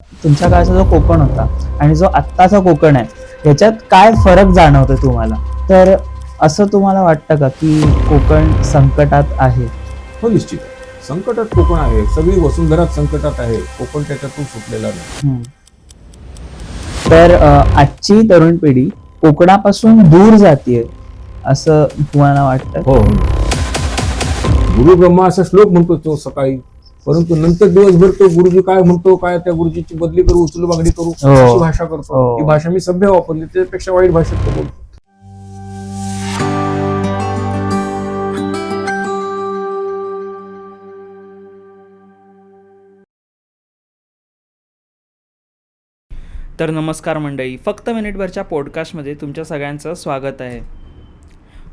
तुमच्या काळचा जो कोकण होता आणि जो आत्ताचा कोकण आहे याच्यात काय फरक जाणवतो तुम्हाला? तर असं तुम्हाला वाटतं का की कोकण संकटात आहे? हो, निश्चित आहे. संकटात कोकण आहे. सगळी वसुंधराच संकटात आहे. कोकण त्याच्यातून सुटलेला नाही. तर आजची तरुण पिढी कोकणापासून दूर जातीये असं तुम्हाला वाटतं? हो. गुरु ब्रह्मा असा श्लोक म्हणतो तो सकाळी, परंतु नंतर दिवसभर तो गुरुजी काय म्हणतो, काय त्या गुरुजीची बदली करू, उचलू बागडी करू, अशी भाषा करतो. ही भाषा मी सभ्य वापरली, त्यापेक्षा वाईट भाषेत तो बोलतो. तर नमस्कार मंडळी, फक्त मिनिटभरच्या पॉडकास्टमध्ये तुमच्या सगळ्यांचं स्वागत आहे.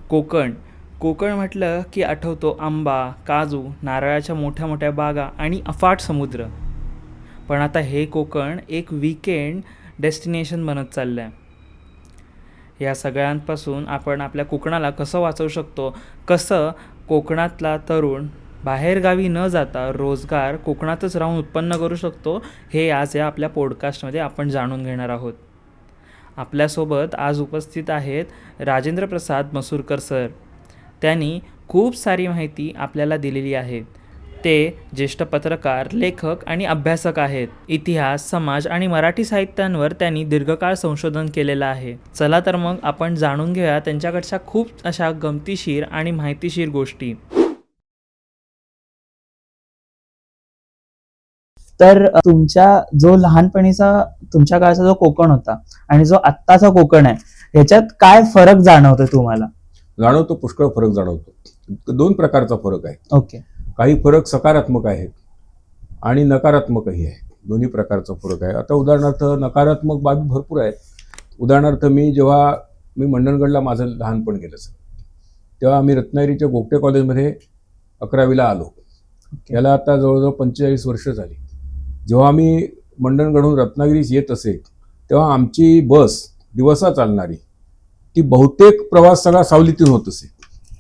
कोकण म्हटलं की आठवतो आंबा, काजू, नारळाच्या मोठ्या मोठ्या बागा आणि अफाट समुद्र. पण आता हे कोकण एक वीकेंड डेस्टिनेशन बनत चाललं आहे. या सगळ्यांपासून आपण आपल्या कोकणाला कसं वाचवू शकतो, कसं कोकणातला तरुण बाहेरगावी न जाता रोजगार कोकणातच राहून उत्पन्न करू शकतो, हे आज या आपल्या पॉडकास्टमध्ये आपण जाणून घेणार आहोत. आपल्यासोबत आज उपस्थित आहेत राजेंद्र प्रसाद मसूरकर सर. त्यांनी खूप सारी माहिती आपल्याला दिलेली आहे. ते ज्येष्ठ पत्रकार, लेखक आणि अभ्यासक आहेत. इतिहास, समाज आणि मराठी साहित्यांवर त्यांनी दीर्घकाळ संशोधन केलेलं आहे. चला तर मग आपण जाणून घेऊया त्यांच्याकडच्या खूप अशा गमतीशीर आणि माहितीशीर गोष्टी. तर तुमच्या जो लहानपणीचा तुमच्या काळचा जो कोकण होता आणि जो आत्ताचा कोकण आहे याच्यात काय फरक जाणवतो तुम्हाला? जाणवतो, पुष्कळ फरक जाणवतो. दोन प्रकारचा फरक आहे. ओके. काही फरक सकारात्मक आहेत आणि नकारात्मकही आहे. दोन्ही प्रकारचा फरक आहे. आता उदाहरणार्थ नकारात्मक बाबी भरपूर आहेत. उदाहरणार्थ जेव्हा मी मंडणगडला माझं लहानपण गेलं सर, तेव्हा आम्ही रत्नागिरीच्या गोगटे कॉलेजमध्ये 11वीला आलो. याला आता जवळजवळ 45 वर्ष झाली. जेव्हा आम्ही मंडणगडहून रत्नागिरीस येत असे तेव्हा आमची बस दिवसा चालणारी ती बहुतेक प्रवास सगळा सावलीतून होत असे.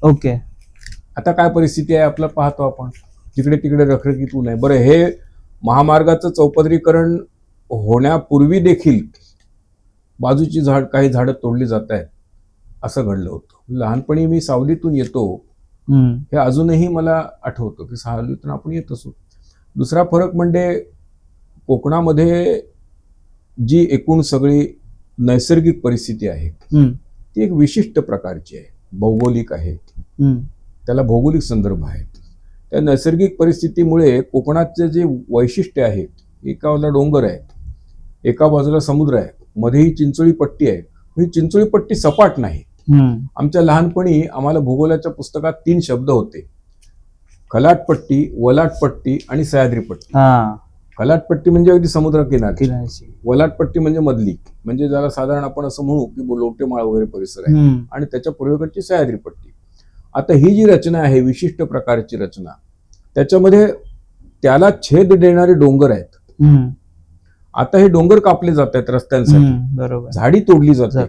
ओके. आता काय परिस्थिती आहे आपलं पाहतो आपण, जिकडे तिकडे रखरखीतून आहे. बरं, हे महामार्गाचं चौपदरीकरण होण्यापूर्वी देखील बाजूची काही झाडं तोडली जात आहेत असं घडलं होतं. लहानपणी मी सावलीतून येतो हे अजूनही मला आठवतं की सावलीतून आपण येत असो. दुसरा फरक म्हणजे कोकणामध्ये जी एकूण सगळी नैसर्गिक परिस्थिती आहे ती एक विशिष्ट प्रकारची आहे, भौगोलिक आहे. त्याला भौगोलिक संदर्भ आहेत. त्या नैसर्गिक परिस्थितीमुळे कोकणाचे जे वैशिष्ट्य आहे, एका बाजूला डोंगर आहेत, एका बाजूला समुद्र आहे, मध्ये ही चिंचोळी पट्टी आहे. ही चिंचोळी पट्टी सपाट नाही. आमच्या लहानपणी आम्हाला भूगोलाच्या पुस्तकात 3 शब्द होते: खलाटपट्टी, वलाटपट्टी आणि सह्याद्री पट्टी. खलाटपट्टी म्हणजे अगदी समुद्र किनारची, वलाटपट्टी म्हणजे मधली, म्हणजे ज्याला साधारण आपण असं म्हणू की लोटेमाळ वगैरे परिसर आहे, आणि त्याच्या पूर्वेकडची सह्याद्री पट्टी. आता ही जी रचना आहे, विशिष्ट प्रकारची रचना, त्याच्यामध्ये त्याला छेद देणारे डोंगर आहेत. आता हे डोंगर कापले जात आहेत रस्त्यांसाठी, बरोबर, झाडी तोडली जाते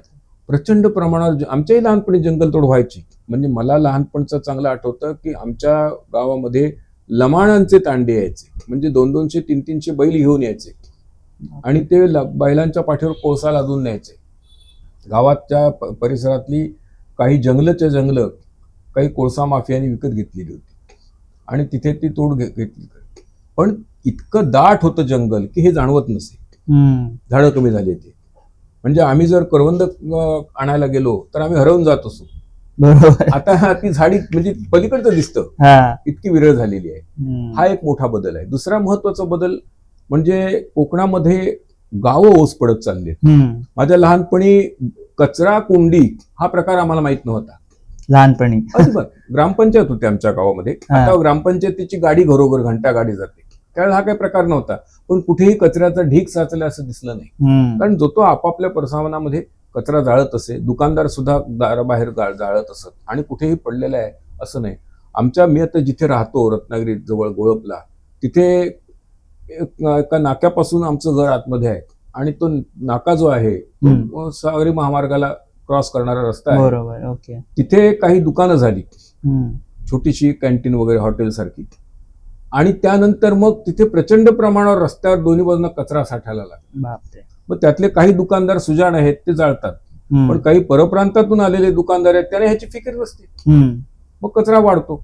प्रचंड प्रमाणात. आमच्याही लहानपणी जंगलतोड व्हायची. म्हणजे मला लहानपणचं चांगलं आठवतं की आमच्या गावामध्ये लमाणांचे तांडे यायचे, म्हणजे 200-200, 300 बैल घेऊन यायचे आणि ते बैलांच्या पाठीवर कोळसा लादून न्यायचे. गावाच्या परिसरातली काही जंगलच्या जंगलं काही कोळसा माफियांनी विकत घेतलेली होती आणि तिथे ती तोड घेतली. पण इतकं दाट होतं जंगल की हे जाणवत नसे. झाडं कमी झाली होती. म्हणजे आम्ही जर करवंद आणायला गेलो तर आम्ही हरवून जात असो. बरोबर. आता ती झाडी म्हणजे पलीकडचं दिसतं, इतकी विरळ झालेली आहे. हा एक मोठा बदल आहे. दुसरा महत्वाचा बदल म्हणजे कोकणामध्ये गावं ओस पडत चालले. माझ्या लहानपणी कचरा कुंडी हा प्रकार आम्हाला माहित नव्हता लहानपणी. ग्रामपंचायत होती आमच्या गावामध्ये. आता ग्रामपंचायतीची गाडी घरोघर घंटा गाडी जाते. त्यावेळेला हा काही प्रकार नव्हता. पण कुठेही कचऱ्याचा ढीग साचला असं दिसलं नाही, कारण जो तो आपापल्या प्रसावनामध्ये कचरा जाळत असे. दुकानदार सुद्धा दाराबाहेर जाळत असत आणि कुठेही पडलेलं आहे असं नाही. मी आता जिथे राहतो रत्नागिरी जवळ गोळपला, तिथे एका नाक्यापासून आमचं घर आतमध्ये आहे आणि तो नाका जो आहे तो सागरी महामार्गाला क्रॉस करणारा रस्ता आहे. बरोबर. ओके. तिथे काही दुकानं झाली, छोटीशी कॅन्टीन वगैरे हॉटेल सारखी. आणि त्यानंतर मग तिथे प्रचंड प्रमाणावर रस्त्यावर दोन्ही बाजूंना कचरा साठायला लागला. बापरे. मग त्यातले काही दुकानदार सुजाण आहेत ते जाळतात, हम्म. पण काही परप्रांतातून आलेले दुकानदार आहेत त्यांना ह्याची फिकीर नसते, हम्म. मग कचरा वाढतो.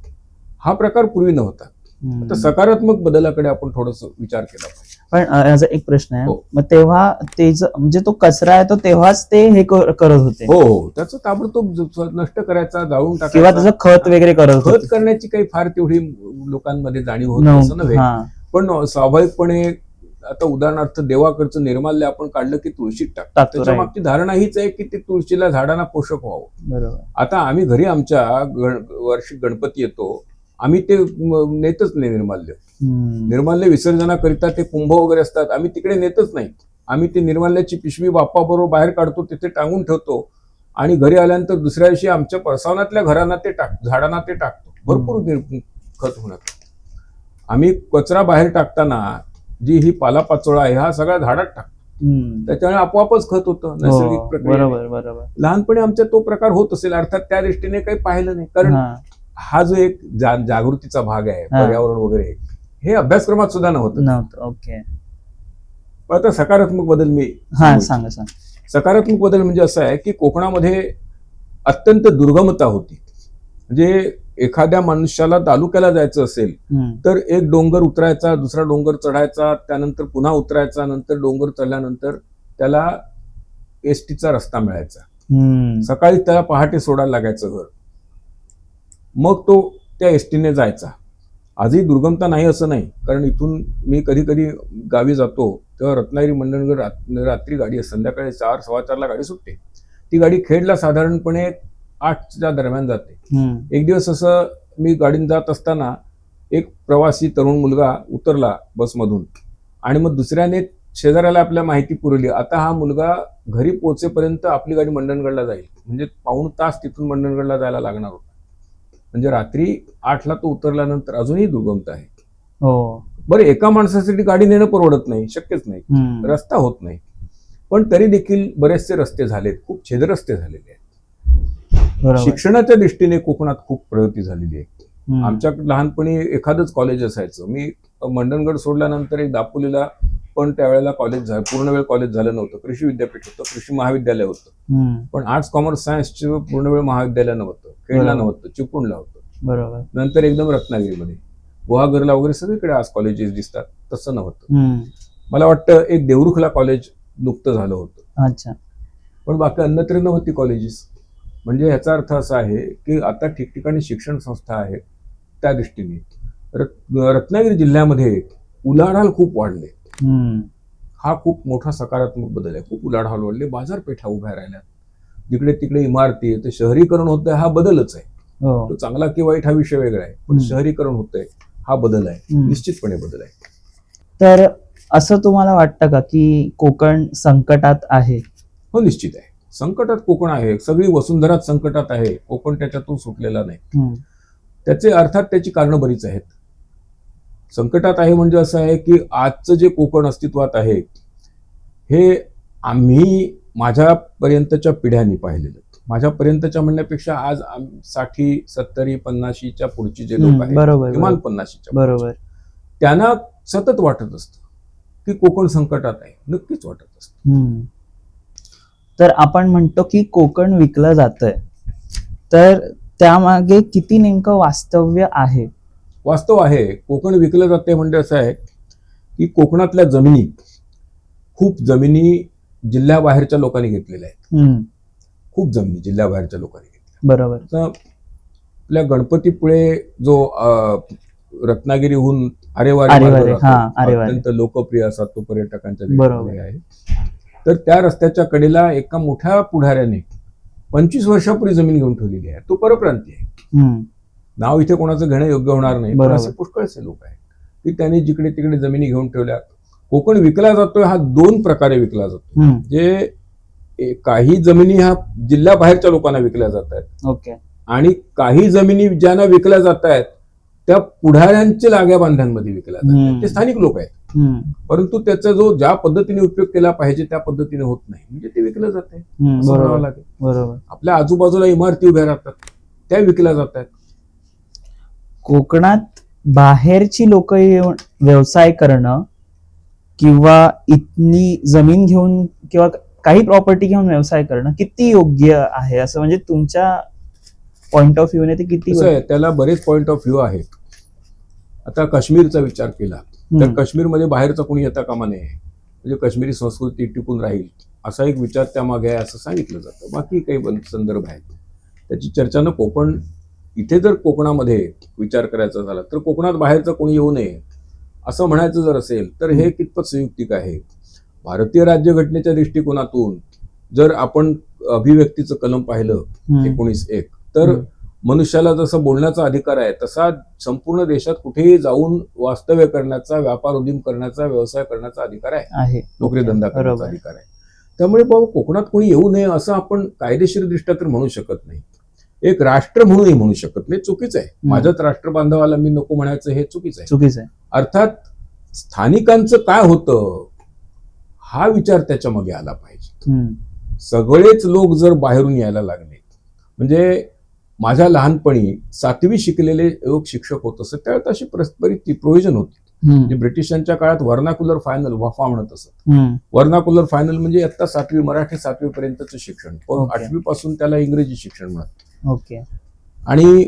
हा प्रकार पूर्वी नव्हता. हम्म. आता सकारात्मक बदलाकडे आपण थोडस विचार केला पाहिजे. पण याचा एक प्रश्न आहे, हो. मग तेव्हा ते म्हणजे तो कचरा आहे तो तेव्हाच ते हे करत होते हो हो, त्याचं ताबडतोब नष्ट करायचा, जाळून किंवा टाकायचा. त्याचं खत वगैरे करत खत होते? करण्याची काही फार तेवढी लोकांमध्ये जाणीव होत असं नव्हे, हा. पण स्वाभाविकपणे आता उदाहरणार्थ देवाकडचं निर्माल्य आपण काढलं की तुळशीत टाकतो. टाकतो, त्याच्या right. मागची धारणा हीच आहे की ते तुळशीला झाडांना पोषक व्हावं. बरोबर. आता आम्ही घरी आमच्या वार्षिक गणपती येतो, आम्ही ते नेतच नाही निर्माल्य. हम्म. निर्माल्य विसर्जनाकरिता ते कुंभ वगैरे असतात, आम्ही तिकडे नेतच नाही. आम्ही ते निर्माल्याची पिशवी बाप्पाबरोबर बाहेर काढतो, तिथे टांगून ठेवतो आणि घरी आल्यानंतर दुसऱ्या दिवशी आमच्या परसावनातल्या घरांना ते झाडांना ते टाकतो. भरपूर खत होणार. आम्ही कचरा बाहेर टाकताना जी ही पालापाचोळा आहे हा सगळा झाडात टाकतो, हम्म. त्याच्यामुळे आपोआपच खत होतं नैसर्गिक हो, प्रक्रिया. बरोबर बरोबर. लहानपणी आमच्या तो प्रकार होत असेल, अर्थात त्या दृष्टीने काही पाहिलं नाही, कारण हा. हा जो एक जागृतीचा भाग आहे हा. पर्यावरण वगैरे हे अभ्यासक्रमात सुद्धा नव्हतं. नव्हतं. ओके. पण आता सकारात्मक बदल मी हा, सांगा सांगा. सकारात्मक बदल म्हणजे असं आहे की कोकणामध्ये अत्यंत दुर्गमता होती. म्हणजे एखाद्या मनुष्याला तालुक्याला जायचं असेल हम्म. तर एक डोंगर उतरायचा, दुसरा डोंगर चढायचा, त्यानंतर पुन्हा उतरायचा, नंतर डोंगर चढल्यानंतर त्याला एसटीचा रस्ता मिळायचा. हम्म. सकाळी त्याला पहाटे सोडायला लागायचं घर, मग तो त्या एसटीने जायचा. आजही दुर्गमता नाही असं नाही, कारण इथून मी कधी कधी गावी जातो तेव्हा रत्नागिरी मंडणगड रात्री गाडी असते, संध्याकाळी 4-4:15ला गाडी सुटते. ती गाडी खेडला साधारणपणे 8च्या दरम्यान जाते. हम्म. एक दिवस असं मी गाडीने जात असताना एक प्रवासी तरुण मुलगा उतरला बसमधून आणि मग दुसऱ्याने शेजाऱ्याला आपल्या माहिती पुरवली, आता हा मुलगा घरी पोहोचेपर्यंत आपली गाडी मंडणगडला जाईल, म्हणजे पाऊण तास तिथून मंडणगडला जायला लागणार होता. म्हणजे रात्री 8ला तो उतरल्यानंतर अजूनही दुर्गमता आहे. हो. बरं, एका माणसासाठी गाडी नेणं परवडत नाही, शक्यच नाही, हम्म. रस्ता होत नाही, पण तरी देखील बरेचसे रस्ते झालेत, खूप छेदरस्ते झालेले आहेत. बरोबर. शिक्षणाच्या दृष्टीने कोकणात खूप प्रगती झालेली आहे. हम्म. आमच्या लहानपणी एखादंच कॉलेज असायचं. मी मंडणगड सोडल्यानंतर एक दापोलीला पण त्यावेळेला कॉलेज झालं, पूर्ण वेळ कॉलेज झालं नव्हतं, कृषी विद्यापीठ होतं, कृषी महाविद्यालय होतं, हम्म. पण आर्ट्स कॉमर्स सायन्सचं पूर्ण वेळ महाविद्यालय नव्हतं, खेडला बरोबर. नव्हतं, चिपळूणला होतं. बरोबर. नंतर एकदम रत्नागिरीमध्ये गुहागरला वगैरे सगळीकडे आज कॉलेजेस दिसतात, तसं नव्हतं. हम्म. मला वाटतं एक देवरुखला कॉलेज नुकतं झालं होतं, अच्छा. पण बाकी अन्यत्र नव्हती कॉलेजेस. म्हणजे याचा अर्थ असा आहे की आता ठिकठिकाणी शिक्षण संस्था आहेत. त्या दृष्टीने रत्नागिरी जिल्ह्यामध्ये उलाढाल खूप वाढले. हम्म. हा खूप मोठा सकारात्मक बदल आहे. खूप उलाढाल वाढले, बाजारपेठा उभ्या राहिल्या, जिकडे तिकडे इमारती, ते शहरीकरण होतंय, हा बदलच आहे. हो. तो चांगला की वाईट हा विषय वेगळा आहे, पण शहरीकरण होतंय हा बदल आहे, हम्म. निश्चितपणे बदल आहे. तर असं तुम्हाला वाटतं का की कोकण संकटात आहे? हो, निश्चित आहे. संकटात कोकण आहे, सगळी वसुंधराच संकटात आहे, कोकण त्याच्यातून सुटलेला नाही. हम्म. त्याचे अर्थात त्याची कारणं बरीच आहेत. संकटात आहे म्हणजे असं आहे की आजचं जे कोकण अस्तित्वात आहे हे आम्ही माझ्यापर्यंतच्या पिढ्यांनी पाहिलेलं. माझ्यापर्यंतच्या म्हणण्यापेक्षा आज 60, 70, 50च्या पुढची जे लोक आहेत, बरोबर. किमान 50च्या बरोबर. त्यांना सतत वाटत असतं की कोकण संकटात आहे, नक्कीच वाटत असतं. हम्म. तर आपण म्हणतो की कोकण विकलं जातंय, तर त्यामागे किती नेमकं वास्तव्य आहे? वास्तव आहे, कोकण विकलं जाते म्हणजे असं आहे की कोकणातल्या जमिनी, खूप जमिनी जिल्ह्याबाहेरच्या लोकांनी घेतलेल्या आहेत. हम्म. खूप जमिनी जिल्ह्याबाहेरच्या लोकांनी घेतल्या. बरोबर. तर आपल्या गणपतीपुळे जो रत्नागिरीहून आरेवारी मार्ग आरेवारी, जातो, हा, आरेवारी. अत्यंत लोकप्रिय असा तो पर्यटकांच्या बरोबर. दृष्टीने आहे. तर त्या रस्त्याच्या कडेला एका मोठ्या पुढाऱ्याने 25 वर्षापूर्वी जमीन घेऊन ठेवलेली आहे. तो परप्रांतीय आहे. हम्म. नाव इथे कोणाचं घेणं योग्य होणार नाही, पण बरोबर. असे पुष्कळचे लोक आहेत की त्यांनी जिकडे तिकडे जमिनी घेऊन ठेवल्या. कोकण विकला जातोय हा 2 प्रकारे विकला जातो. हम्म. जे काही जमिनी ह्या जिल्ह्याबाहेरच्या लोकांना विकल्या जात आहेत ओके. आणि काही जमिनी ज्यांना विकल्या जात आहेत त्या पुढाऱ्यांच्या लाग्या बांध्यांमध्ये विकल्या जात आहेत. हम्म. ते स्थानिक लोक आहेत, हम्म. परंतु त्याचा जो ज्या पद्धतीने उपयोग केला पाहिजे त्या पद्धतीने होत नाही, म्हणजे ते विकलं जात आहे हम्म. असं म्हणावं बरोबर. लागेल. बरोबर. आपल्या आजूबाजूला इमारती उभ्या राहतात, त्या विकल्या जात आहेत. कोकणात बाहेरची लोक येऊन व्यवसाय करणं किंवा इथली जमीन घेऊन किंवा काही प्रॉपर्टी घेऊन व्यवसाय करणं किती योग्य आहे, असं म्हणजे तुमच्या पॉइंट ऑफ व्ह्यूने ते किती कसं आहे, त्याला बरेच पॉइंट ऑफ व्ह्यू आहेत. आता काश्मीरचा विचार केला तर हम्म. काश्मीरमध्ये बाहेरचा कोणी येता कामा नये, म्हणजे काश्मीरी संस्कृती टिकून राहील असा एक विचार त्यामागे आहे असं सांगितलं जातं. बाकी काही संदर्भ आहेत त्याची चर्चा नको. पण इथे जर कोकणामध्ये विचार करायचा झाला तर कोकणात बाहेरचं कोणी येऊ नये असं म्हणायचं जर असेल तर हे कितपत संयुक्तिक आहे. भारतीय राज्यघटनेच्या दृष्टिकोनातून जर आपण अभिव्यक्तीचं कलम पाहिलं 19(1) तर मनुष्याला जसं बोलण्याचा अधिकार आहे तसा संपूर्ण देशात कुठेही जाऊन वास्तव्य करण्याचा, व्यापार उद्यम करण्याचा, व्यवसाय करण्याचा अधिकार आहे, नोकरी धंदा करण्याचा अधिकार आहे. त्यामुळे बाबा कोकणात कोणी येऊ नये असं आपण कायदेशीर दृष्ट्या तर म्हणू शकत नाही. एक राष्ट्र म्हणूनही म्हणू शकत नाही, चुकीचं आहे. माझ्याच राष्ट्र बांधवाला मी नको म्हणायचं हे चुकीचं आहे. अर्थात स्थानिकांचं काय होतं हा विचार त्याच्या मागे आला पाहिजे. सगळेच लोक जर बाहेरून यायला लागले, म्हणजे माझ्या लहानपणी 7वी शिकलेले लोक शिक्षक होत असत त्यावेळेस अशी परस्परी प्रोव्हिजन होती. म्हणजे ब्रिटिशांच्या काळात वर्नाक्युलर फायनल वफा म्हणत असत. वर्नाक्युलर फायनल म्हणजे आता 7वी मराठी 7वी पर्यंतचं शिक्षण, पण 8वी पासून त्याला इंग्रजी शिक्षण म्हणत. ओके. आणि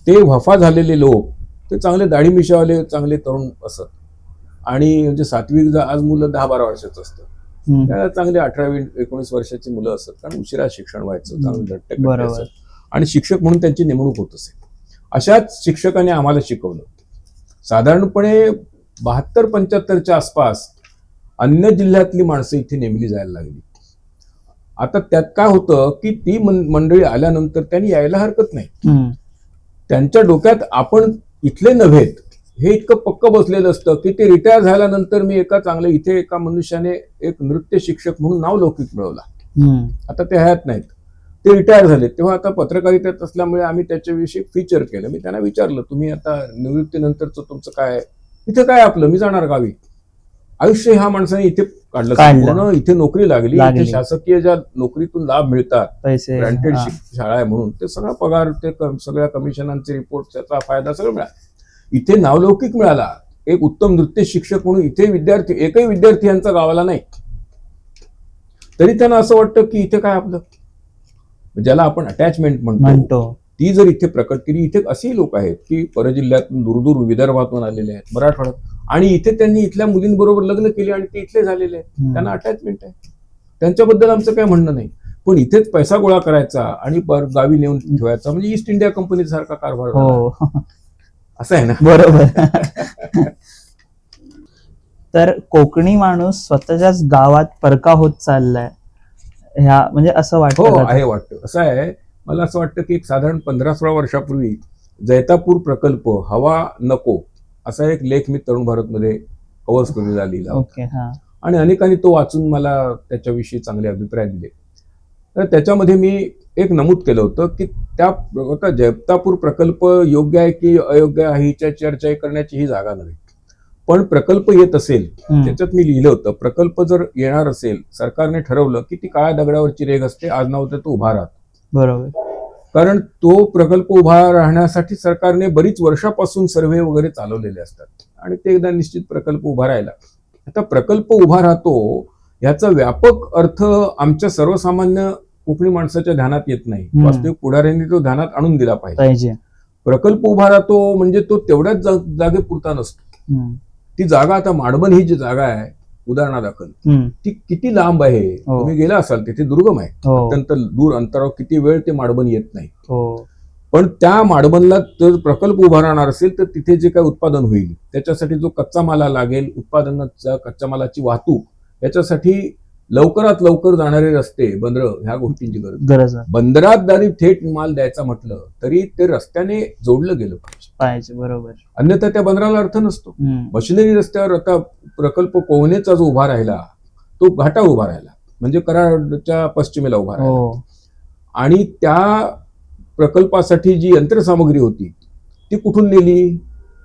ते वफा झालेले लोक ते चांगले दाढी मिशावाले चांगले तरुण असत. आणि म्हणजे 7वी आज मुलं 10-12 वर्षाचं असतं, त्याला चांगले 18-19 वर्षाची मुलं असत, कारण उशिरा शिक्षण व्हायचं, चांगलं धट्ट असत आणि शिक्षक म्हणून त्यांची नेमणूक होत असे. अशाच शिक्षकाने आम्हाला शिकवलं. साधारणपणे 72-75च्या आसपास अन्य जिल्ह्यातली माणसं इथे नेमली जायला लागली. आता त्यात काय होतं की ती मंडळी आल्यानंतर त्यांनी यायला हरकत नाही. त्यांच्या डोक्यात आपण इथले नव्हेत हे इतकं पक्क बसलेलं असतं की ते रिटायर झाल्यानंतर मी इथे एका मनुष्याने एक नृत्य शिक्षक म्हणून नावलौकिक मिळवला. आता ते हयात नाहीत, ते रिटायर झाले. तेव्हा आता पत्रकारितेत असल्यामुळे आम्ही त्याच्याविषयी फीचर केलं. मी त्यांना विचारलं, तुम्ही आता निवृत्तीनंतरचं तुमचं काय, इथे काय आपलं, मी जाणार गावी. आयुष्य ह्या माणसाने इथे काढलं, इथे नोकरी लागली. इथे शासकीय ज्या नोकरीतून लाभ मिळतात, ग्रँटेड शाळा आहे म्हणून ते सगळा पगार, ते सगळ्या कमिशनांचे रिपोर्ट, त्याचा फायदा सगळं मिळाला. इथे नावलौकिक मिळाला. एक उत्तम नृत्य शिक्षक म्हणून इथे एकही विद्यार्थी यांचा गावाला नाही. तरी त्यांना असं वाटतं की इथे काय आपलं, ज्याला आपण अटॅचमेंट म्हणतो, ती जर इथे प्रकट केली. इथे असेही लोक आहेत की परजिल्ह्यातून दूर विदर्भातून आलेले आहेत, मराठवाड्यात, आणि इथे त्यांनी इथल्या मुलींबरोबर लग्न केली आणि ते इथले झालेले आहेत, त्यांना अटॅचमेंट आहे. त्यांच्याबद्दल आमचं काय म्हणणं नाही. पण इथेच पैसा गोळा करायचा आणि गावी नेऊन ठेवायचा म्हणजे ईस्ट इंडिया कंपनी सारखा कारभार असं आहे ना. बरोबर. तर कोकणी माणूस स्वतःच्याच गावात परका होत चाललाय ह्या, म्हणजे असं वाटतं. हो, आहे, वाटतं. असं आहे, मला असं वाटतं की एक साधारण 15-16 वर्षापूर्वी जैतापूर प्रकल्प हवा नको असा एक लेख मी तरुण भारतमध्ये कव्हर स्टोरीला लिहिला आणि अनेकांनी तो वाचून मला त्याच्याविषयी चांगले अभिप्राय दिले. तर त्याच्यामध्ये मी एक नमूद केलं होतं की त्या जैतापूर प्रकल्प योग्य आहे की अयोग्य आहे हीच्या चर्चा करण्याची ही जागा नव्हे. पण प्रकल्प येत असेल, त्याच्यात मी लिहिलं होतं, प्रकल्प जर येणार असेल, सरकारने ठरवलं की ती काळ्या दगडावरची रेघ असते, आज ना उद्या तो उभा राहत. बरोबर. कारण तो प्रकल्प उभा राहण्यासाठी सरकारने बरीच वर्षापासून सर्व्हे वगैरे चालवलेले असतात आणि ते एकदा निश्चित प्रकल्प उभा राहिला. आता प्रकल्प उभा राहतो याचा व्यापक अर्थ आमच्या सर्वसामान्य कोकणी माणसाच्या ध्यानात येत नाही. वास्तविक पुढाऱ्यांनी तो ध्यानात आणून दिला पाहिजे. प्रकल्प उभा राहतो म्हणजे तो तेवढ्याच जागेपुरता नसतो. ती जागा, आता माडबन ही जी जागा आहे उदाहरणादाखल, ती किती लांब आहे. तुम्ही गेला असाल तिथे, दुर्गम आहे, अत्यंत दूर अंतरावर, किती वेळ ते माडबन येत नाही. पण त्या माडबनला जर प्रकल्प उभा राहणार असेल तर तिथे जे काही उत्पादन होईल त्याच्यासाठी जो कच्चा माल लागेल, उत्पादनाचा कच्च्या मालाची वाहतूक, याच्यासाठी लवकरात लवकर जाणारे रस्ते, बंदरं, ह्या गोष्टींची गरज आहे. बंदरात जरी थेट माल द्यायचा म्हटलं तरी ते रस्त्याने जोडलं गेलं पाहिजे. बरोबर. अन्यथा त्या बंदराला अर्थ नसतो. मशिनरी रस्त्यावर आता प्रकल्प कोवणेचा जो उभा राहिला तो घाटावर उभा राहिला, म्हणजे कराडच्या पश्चिमेला उभा राहिला. आणि त्या प्रकल्पासाठी जी यंत्रसामग्री होती ती कुठून नेली,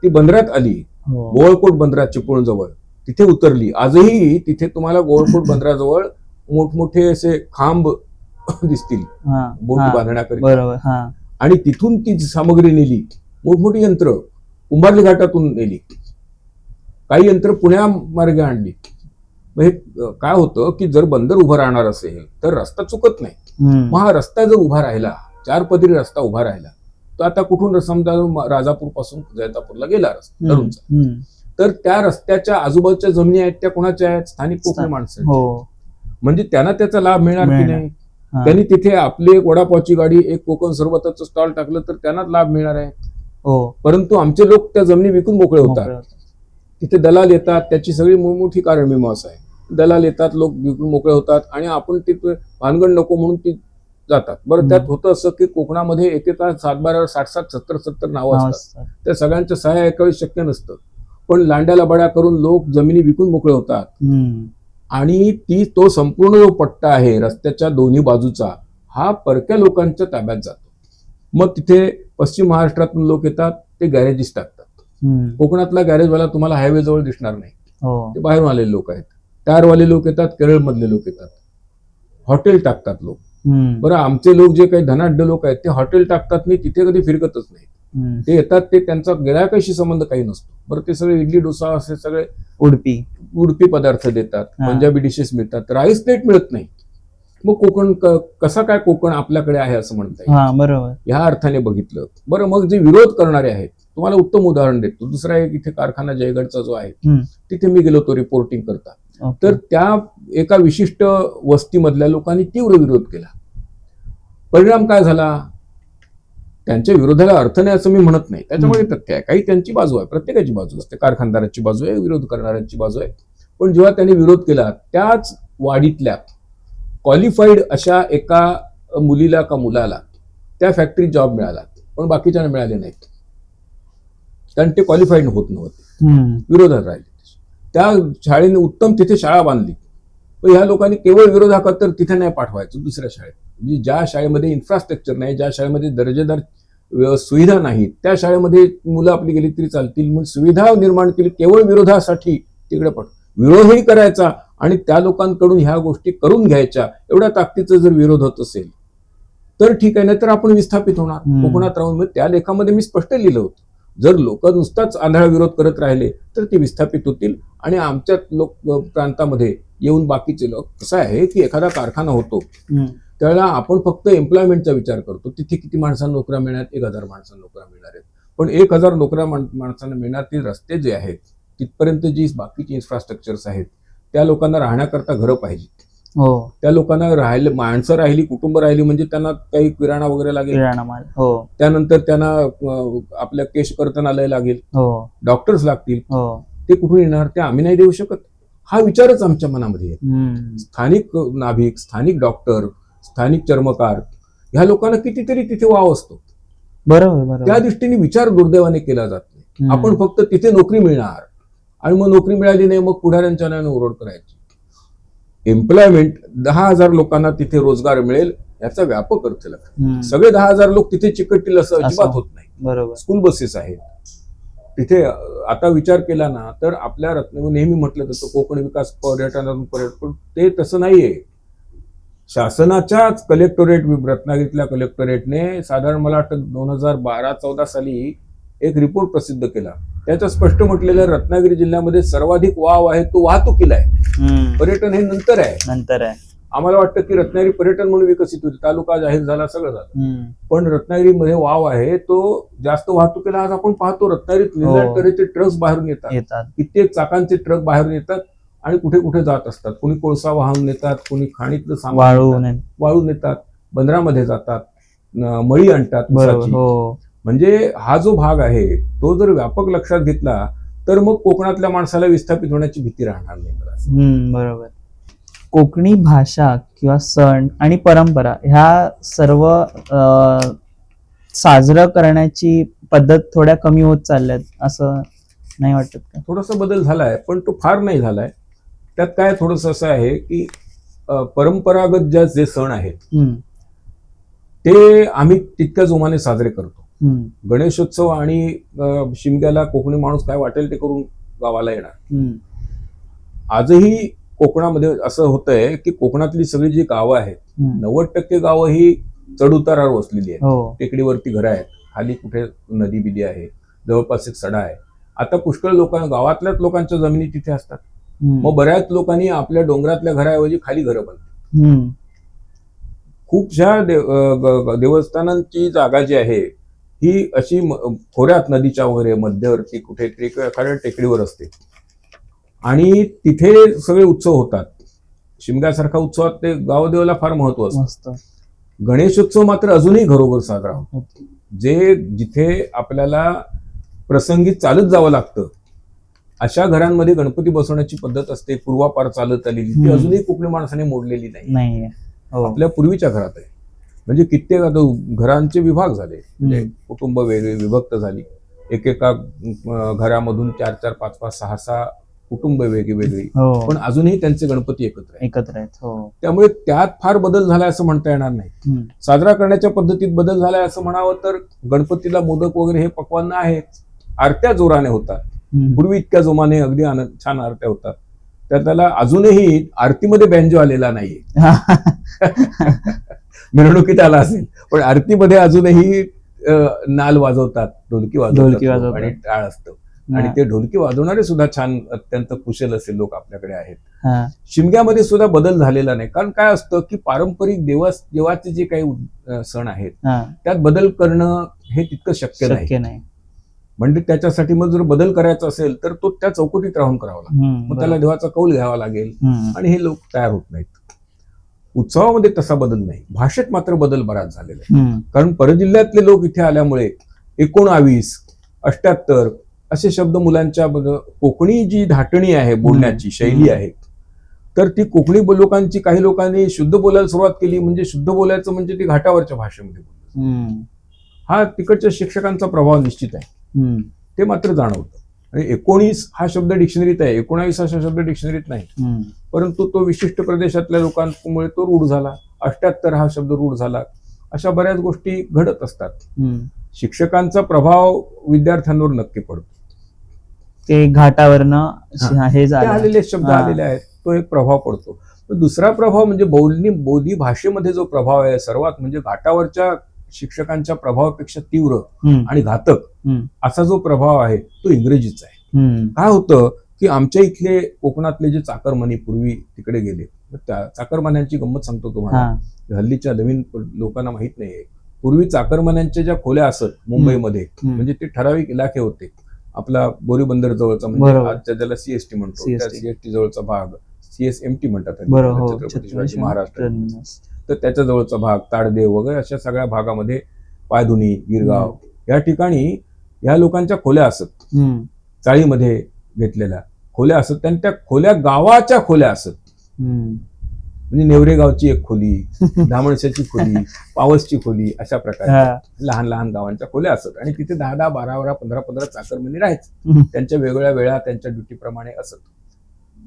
ती बंदरात आली. गोवळकोट बंदरात चिपळूणजवळ तिथे उतरली. आजही तिथे तुम्हाला गोवळकोट बंदराजवळ मोठमोठे असे खांब दिसतील बोट बांधण्याकरिता, आणि तिथून ती सामग्री नेली, मोठमोठी यंत्र कुंभारली घाटातून नेली, काही यंत्र पुण्या मार्गे आणली. मग हे काय होतं की जर बंदर उभं राहणार असेल तर रस्ता चुकत नाही. हम्म. मग हा रस्ता जर उभा राहिला, 4 पदरी रस्ता उभा राहिला, तर आता कुठून समजा राजापूर पासून जैतापूरला गेला रस्ता तरुणचा, हम्म. तर त्या रस्त्याच्या आजूबाजूच्या जमिनी आहेत त्या कोणाच्या आहेत? स्थानिक कोकणी माणसांच्या. हो. म्हणजे त्यांना त्याचा लाभ मिळणार की मिळणार. नाही? हा. त्यांनी तिथे आपली एक वडापावची गाडी, एक कोकण सरबताचं स्टॉल टाकलं तर त्यांनाच लाभ मिळणार आहे. हो. परंतु आमचे लोक त्या जमिनी विकून मोकळे मोकळे होतात. होतात. तिथे दलाल येतात, त्याची सगळी मोठी कारण मीमांसा आहे. दलाल येतात, लोक विकून मोकळे होतात आणि आपण तिथे भानगड नको म्हणून ती जातात. बरं, त्यात होतं असं की कोकणामध्ये एकेका 7-12, 60-60, 70-70 नावं असतात. त्या सगळ्यांच्या सहाय्या एकावेळी शक्य नसतं. पण लांड्या लबाड्या करून लोक जमिनी विकून मोकळे होतात. हम्म. आणि तो संपूर्ण जो पट्टा आहे रस्त्याच्या दोन्ही बाजूचा, हा परक्या लोकांच्या ताब्यात जातो. मग तिथे पश्चिम महाराष्ट्रातून लोक येतात, ते गॅरेजेस टाकतात. हम्म. कोकणातला गॅरेजवाला तुम्हाला हायवे जवळ दिसणार नाही, हो. ते बाहेरून आलेले लोक आहेत. टायरवाले लोक येतात, केरळमधले लोक येतात, हॉटेल टाकतात लोक. हम्म. बरं, आमचे लोक जे काही धनाढ्य लोक आहेत ते हॉटेल टाकतात नाही, तिथे कधी फिरकतच नाही. हम्म. ते येतात, ते त्यांचा गिरायकाशी संबंध काही नसतो. बरं, ते सगळे इडली डोसा असे सगळे उडपी पदार्थ देतात, हा. पंजाबी डिशेस मिळतात, राईस प्लेट मिळत नाही. मग कोकण कसा काय कोकण आपल्याकडे आहे असं म्हणता येईल. हा, बरोबर. ह्या अर्थाने बघितलं. बरं, मग जे विरोध करणारे आहेत, तुम्हाला उत्तम उदाहरण देतो. दुसरा एक इथे कारखाना जयगडचा जो आहे, हम्म. तिथे मी गेलो होतो रिपोर्टिंग करता. ओके. तर त्या एका विशिष्ट वस्तीमधल्या लोकांनी तीव्र विरोध केला. परिणाम काय झाला? त्यांच्या विरोधाला अर्थ नाही असं मी म्हणत नाही, त्याच्यामध्ये तथ्य आहे. काही त्यांची बाजू आहे, प्रत्येकाची बाजू असते. कारखानदाराची बाजू आहे, विरोध करणाऱ्यांची बाजू आहे. पण जेव्हा त्यांनी विरोध केला, त्याच वाडीतल्या क्वालिफाईड अशा एका मुलीला का मुलाला त्या फॅक्टरीत जॉब मिळाला, पण बाकीच्यांना मिळाले नाहीत, कारण ते क्वालिफाईड होत नव्हते, हम्म. विरोधात राहिले. त्या शाळेने उत्तम तिथे शाळा बांधली, पण ह्या लोकांनी केवळ विरोधात तर तिथे नाही पाठवायचं, दुसऱ्या शाळेत. म्हणजे ज्या शाळेमध्ये इन्फ्रास्ट्रक्चर नाही, ज्या शाळेमध्ये दर्जेदार सुविधा नाहीत, त्या शाळेमध्ये मुलं आपली गेली तरी चालतील, म्हणून सुविधा निर्माण केली केवळ विरोधासाठी तिकडे विरोधही करायचा आणि त्या लोकांकडून ह्या गोष्टी करून घ्यायच्या, एवढ्या ताकदीचा जर विरोध होत असेल तर ठीक आहे, नाही तर आपण विस्थापित होणार कोकणात राहून. त्या लेखामध्ये मी स्पष्ट लिहिलं होतं, जर लोक नुसताच आंधळा विरोध करत राहिले तर ते विस्थापित होतील आणि आमच्या प्रांतामध्ये येऊन बाकीचे लोक. कसं आहे की एखादा कारखाना होतो त्यावेळेला आपण फक्त एम्प्लॉयमेंटचा विचार करतो, तिथे किती माणसांना नोकऱ्या मिळणार, 1000 माणसांना नोकऱ्या मिळणार आहेत. पण 1000 नोकऱ्या माणसांना मिळणार, ते रस्ते जे आहेत तिथपर्यंत जी बाकीची इन्फ्रास्ट्रक्चर्स आहेत, त्या लोकांना राहण्याकरता घरं पाहिजे. हो. त्या लोकांना राहिले, माणसं राहिली, कुटुंब राहिली म्हणजे त्यांना काही किराणा वगैरे लागेल, हो. त्यानंतर त्यांना आपल्या केश कर्तनालय लागेल, हो. डॉक्टर्स लागतील, हो. ते कुठून येणार? ते आम्ही नाही देऊ शकत. हा विचारच आमच्या मनामध्ये आहे. स्थानिक नाभिक, स्थानिक डॉक्टर, स्थानिक चर्मकार, ह्या लोकांना कितीतरी तिथे वाव असतो. बरोबर. त्या दृष्टीने विचार दुर्दैवाने केला जात नाही. आपण फक्त तिथे नोकरी मिळणार आणि मग नोकरी मिळाली नाही, मग पुढाऱ्यांच्या नावाने ओरड करायची. एम्प्लॉयमेंट, 10,000 लोकांना तिथे रोजगार मिळेल याचा व्यापक अर्थ लागतो. सगळे 10,000 लोक तिथे चिकटतील असं अजिबात होत नाही. बरोबर. स्कूल बसेस आहेत तिथे. आता विचार केला ना तर आपल्या नेहमी म्हटलं जातं कोकण विकास पर्यटन, ते तसं नाहीये. शासनाच्याच कलेक्टोरेट, रत्नागिरीतल्या कलेक्टोरेटने साधारण मला वाटतं 2012-14 साली एक रिपोर्ट प्रसिद्ध केला. त्याचं स्पष्ट म्हटलेलं रत्नागिरी जिल्ह्यामध्ये सर्वाधिक वाव आहे तो वाहतुकीला आहे, पर्यटन हे नंतर आहे. आम्हाला वाटतं की रत्नागिरी पर्यटन म्हणून विकसित होती, तालुका जाहीर झाला, सगळं झालं, पण रत्नागिरीमध्ये वाव आहे तो जास्त वाहतुकीला. आज आपण पाहतो रत्नागिरीत निंदाटकरेचे ट्रक्स बाहेरून येतात, कित्येक चाकांचे ट्रक बाहेरून येतात आणि कुठे कुठे जात असतात. कोणी कोळसा वाहून नेतात, कोणी खाणीतलं सामान वाळू नेतात, बंदरामध्ये जातात, मळी आणतात. म्हणजे हा जो भाग आहे तो जर व्यापक लक्षात घेतला तर मग कोकणातल्या माणसाला विस्थापित होण्याची भीती राहणार नाही. बरोबर. कोकणी भाषा किंवा सण आणि परंपरा ह्या सर्व साजरं करण्याची पद्धत थोड्या कमी होत चालल्यात असं नाही वाटत का? थोडासा बदल झालाय, पण तो फार नाही झालाय. त्यात काय थोडंसं असं आहे की परंपरागत जे सण आहेत ते आम्ही तितक्या जोमाने साजरे करतो. गणेशोत्सव आणि शिमग्याला कोकणी माणूस काय वाटेल ते करून गावाला येणार. आजही कोकणामध्ये असं होतंय की कोकणातली सगळी जी गावं आहेत 90% गावं ही चढउतारावर वसलेली आहेत. टेकडीवरती घरं आहेत, खाली कुठे नदी बिदी आहे. जवळपास एक सडा आहे. आता पुष्कळ गावातल्याच लोकांच्या जमिनी तिथे असतात. हम्म. मग बऱ्याच लोकांनी आपल्या डोंगरातल्या घराऐवजी खाली घरं बांधली. हम्म. खूपशा देवस्थानांची जागा जी आहे ही अशी खोऱ्यात नदीच्या वगैरे मध्यवर्ती कुठेतरी एखाद्या टेकडीवर असते आणि तिथे सगळे उत्सव होतात. शिमग्यासारखा उत्सवात ते गावदेवाला फार महत्व असतं. मस्त. गणेशोत्सव मात्र अजूनही घरोघर साजरा होतो. जिथे आपल्याला प्रसंगी चालत जावं लागतं अशा घरांमध्ये गणपती बसवण्याची पद्धत असते, पूर्वापार चालत आलेली, ती अजूनही कोकणी माणसाने मोडलेली नाहीये. हो. आपल्या पूर्वीच्या घरात आहे. म्हणजे कित्येक आता घरांचे विभाग झाले, म्हणजे कुटुंब वेगळी विभक्त झाली. एकेका घरामधून 4-4, 5-5, 6-6 कुटुंब वेगळी, हो. पण अजूनही त्यांचे गणपती एकत्र आहेत. हो. त्यामुळे त्यात फार बदल झालाय असं म्हणता येणार नाही. हम्म. साजरा करण्याच्या पद्धतीत बदल झालाय असं म्हणावं तर गणपतीला मोदक वगैरे हे पक्वान्न आहेत. आरत्या जोराने होतात. पूर्वी इतक्या जोमाने अगदी छान आरत्या होतात. त्याला अजूनही आरतीमध्ये बँजो आलेला नाहीये. मिरवणुकीत आला असेल पण आरतीमध्ये अजूनही नाल वाजवतात, ढोलकी वाजवतात आणि टाळ असतं. आणि ते ढोलकी वाजवणारे सुद्धा छान अत्यंत कुशल असे लोक आपल्याकडे आहेत. शिमग्यामध्ये सुद्धा बदल झालेला नाही. कारण काय असतं की पारंपरिक देवाचे जे काही सण आहेत त्यात बदल करणं हे तितकं शक्य नाही. म्हणजे त्याच्यासाठी मग जर बदल करायचा असेल तर तो त्या चौकटीत राहून करावा लागतो. मग त्याला देवाचा कौल घ्यावा लागेल आणि हे लोक तयार होत नाहीत. उत्सवामध्ये तसा बदल नाही. भाषेत मात्र बदल बराच झालेला आहे. कारण परजिल्ह्यातले लोक इथे आल्यामुळे 19, 78 असे शब्द मुलांच्या कोकणी जी धाटणी आहे, बोलण्याची शैली आहे, तर ती कोकणी लोकांची काही लोकांनी शुद्ध बोलायला सुरुवात केली. म्हणजे शुद्ध बोलायचं म्हणजे ती घाटावरच्या भाषेमध्ये बोलणं. हा तिकडच्या शिक्षकांचा प्रभाव निश्चित आहे. ते मात्र जाणवतं. आणि 19 हा शब्द डिक्शनरीत आहे, 19 हा शब्द डिक्शनरीत नाही. परंतु तो विशिष्ट प्रदेशातल्या लोकांमुळे तो रूढ झाला. 78 हा शब्द रूढ झाला. अशा बऱ्याच गोष्टी घडत असतात. शिक्षकांचा प्रभाव विद्यार्थ्यांवर नक्की पडतो. ते घाटावरनं हे आलेले शब्द आलेले आहेत, तो एक प्रभाव पडतो. दुसरा प्रभाव म्हणजे बोली भाषेमध्ये जो प्रभाव आहे सर्वात म्हणजे घाटावरच्या शिक्षकांच्या प्रभावापेक्षा तीव्र आणि घातक असा जो प्रभाव आहे तो इंग्रजीचा आहे. काय होतं की आमच्या इथले कोकणातले जे चाकरमानी पूर्वी तिकडे गेले, त्या चाकरमान्यांची गंमत सांगतो तुम्हाला. हल्लीच्या नवीन लोकांना माहित नाहीये. पूर्वी चाकरमान्यांच्या ज्या खोल्या असत मुंबईमध्ये, म्हणजे ते ठराविक इलाके होते. आपला बोरीबंदर जवळचा म्हणजे आजच्या ज्याला सीएसटी म्हणतो, त्या सीएसटी जवळचा भाग सीएसएमटी म्हणतात छत्रपती शिवाजी महाराज, तर त्याच्या जवळचा भाग ताडदेव वगैरे अशा सगळ्या भागामध्ये पायधुनी, गिरगाव या ठिकाणी या लोकांच्या खोल्या असत. चाळीमध्ये घेतलेल्या खोल्या असत. आणि त्या खोल्या गावाच्या खोल्या असत. म्हणजे नेवरे गावची एक खोली, धामणशाची खोली, पावसची खोली, अशा प्रकारे लहान लहान गावांच्या खोल्या असत. आणि तिथे 10-10, 12-12, 15-15 चाकरमानी राहायचे. त्यांच्या वेगवेगळ्या वेळा त्यांच्या ड्युटीप्रमाणे असत.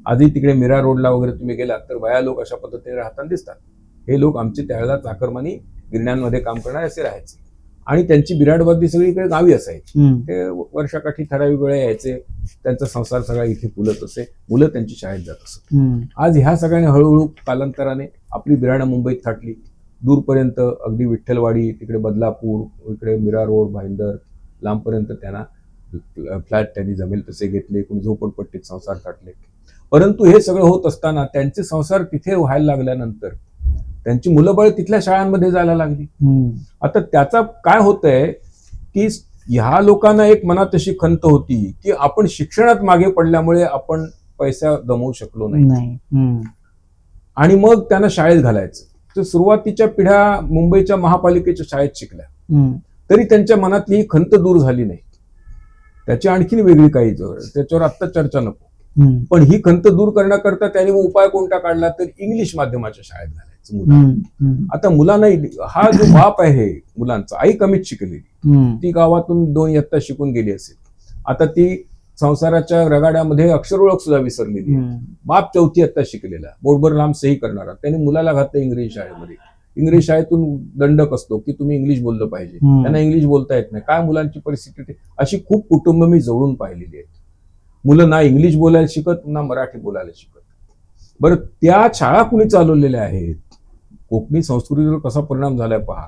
आधी तिकडे मीरा रोडला वगैरे तुम्ही गेलात तर बाया लोक अशा पद्धतीने राहताना दिसतात. हे लोक आमचे त्यावेळेला चाकरमानी गिरण्यांमध्ये काम करणारे असे राहायचे. आणि त्यांची बिराडबादी सगळीकडे गावी असायची. ते वर्षाकाठी ठराविक वेळा यायचे. त्यांचा संसार सगळा इथे फुलत असे. मुलं त्यांची शाळेत जात असत. आज ह्या सगळ्यांनी हळूहळू कालांतराने आपली बिराडं मुंबईत थाटली. दूरपर्यंत अगदी विठ्ठलवाडी, तिकडे बदलापूर, इकडे मीरा रोड, भाईंदर, लांबपर्यंत त्यांना फ्लॅट त्यांनी जमेल तसे घेतले. कोणी झोपडपट्टीत संसार थाटले. परंतु हे सगळं होत असताना त्यांचे संसार तिथे व्हायला लागल्यानंतर त्यांची मुलं बाळ तिथल्या शाळांमध्ये जायला लागली. आता त्याचा काय होतंय की ह्या लोकांना एक मनात अशी खंत होती की आपण शिक्षणात मागे पडल्यामुळे आपण पैसा गमवू शकलो नाही. आणि मग त्यांना शाळेत घालायचं. तर सुरुवातीच्या पिढ्या मुंबईच्या महापालिकेच्या शाळेत शिकल्या, तरी त्यांच्या मनातली ही खंत दूर झाली नाही. त्याची आणखीन वेगळी काही त्याच्यावर आत्ता चर्चा नको. पण ही खंत दूर करण्याकरता त्यांनी उपाय कोणता काढला तर इंग्लिश माध्यमाच्या शाळेत घालायचं मुलांना. आता मुलांना हा जो बाप आहे मुलांचा, आई कमीच शिकलेली, ती गावातून 2 इयत्ता शिकून गेली असेल. आता ती संसाराच्या रगाड्यामध्ये अक्षर ओळख सुद्धा विसरलेली. बाप 4थी इयत्ता शिकलेला, बोर्डवर लांब सही करणारा, त्यांनी मुलाला घातलं इंग्रजी शाळेमध्ये. इंग्रजी शाळेतून दंडक असतो की तुम्ही इंग्लिश बोललं पाहिजे. त्यांना इंग्लिश बोलता येत नाही. काय मुलांची परिस्थिती, अशी खूप कुटुंब मी जवळून पाहिलेली आहेत. मुलं ना इंग्लिश बोलायला शिकत ना मराठी बोलायला शिकत. बरं, त्या शाळा कुणी चालवलेल्या आहेत? कोकणी संस्कृतीवर कसा परिणाम झालाय पहा.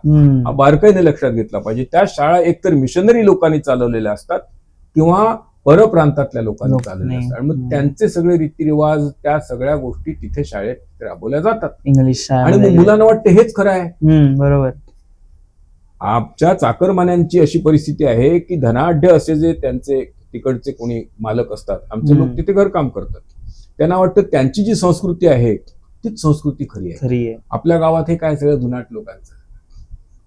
हा बारकाईने लक्षात घेतला पाहिजे. त्या शाळा एकतर मिशनरी लोकांनी चालवलेल्या असतात किंवा परप्रांतातल्या लोकांनी चालवले नाही. असतात. आणि मग त्यांचे सगळे रीतिरिवाज, त्या सगळ्या गोष्टी तिथे शाळेत राबवल्या जातात. इंग्लिश आणि मग मुलांना वाटतं हेच खरं आहे. बरोबर. आमच्या चाकरमान्यांची अशी परिस्थिती आहे की धनाढ्य असे जे त्यांचे तिकडचे कोणी मालक असतात, आमचे लोक तिथे घरकाम करतात, त्यांना वाटतं त्यांची जी संस्कृती आहे तीच संस्कृती खरी आहे. खरी आहे. आपल्या गावात हे काय सगळं धुनाट लोकांचं.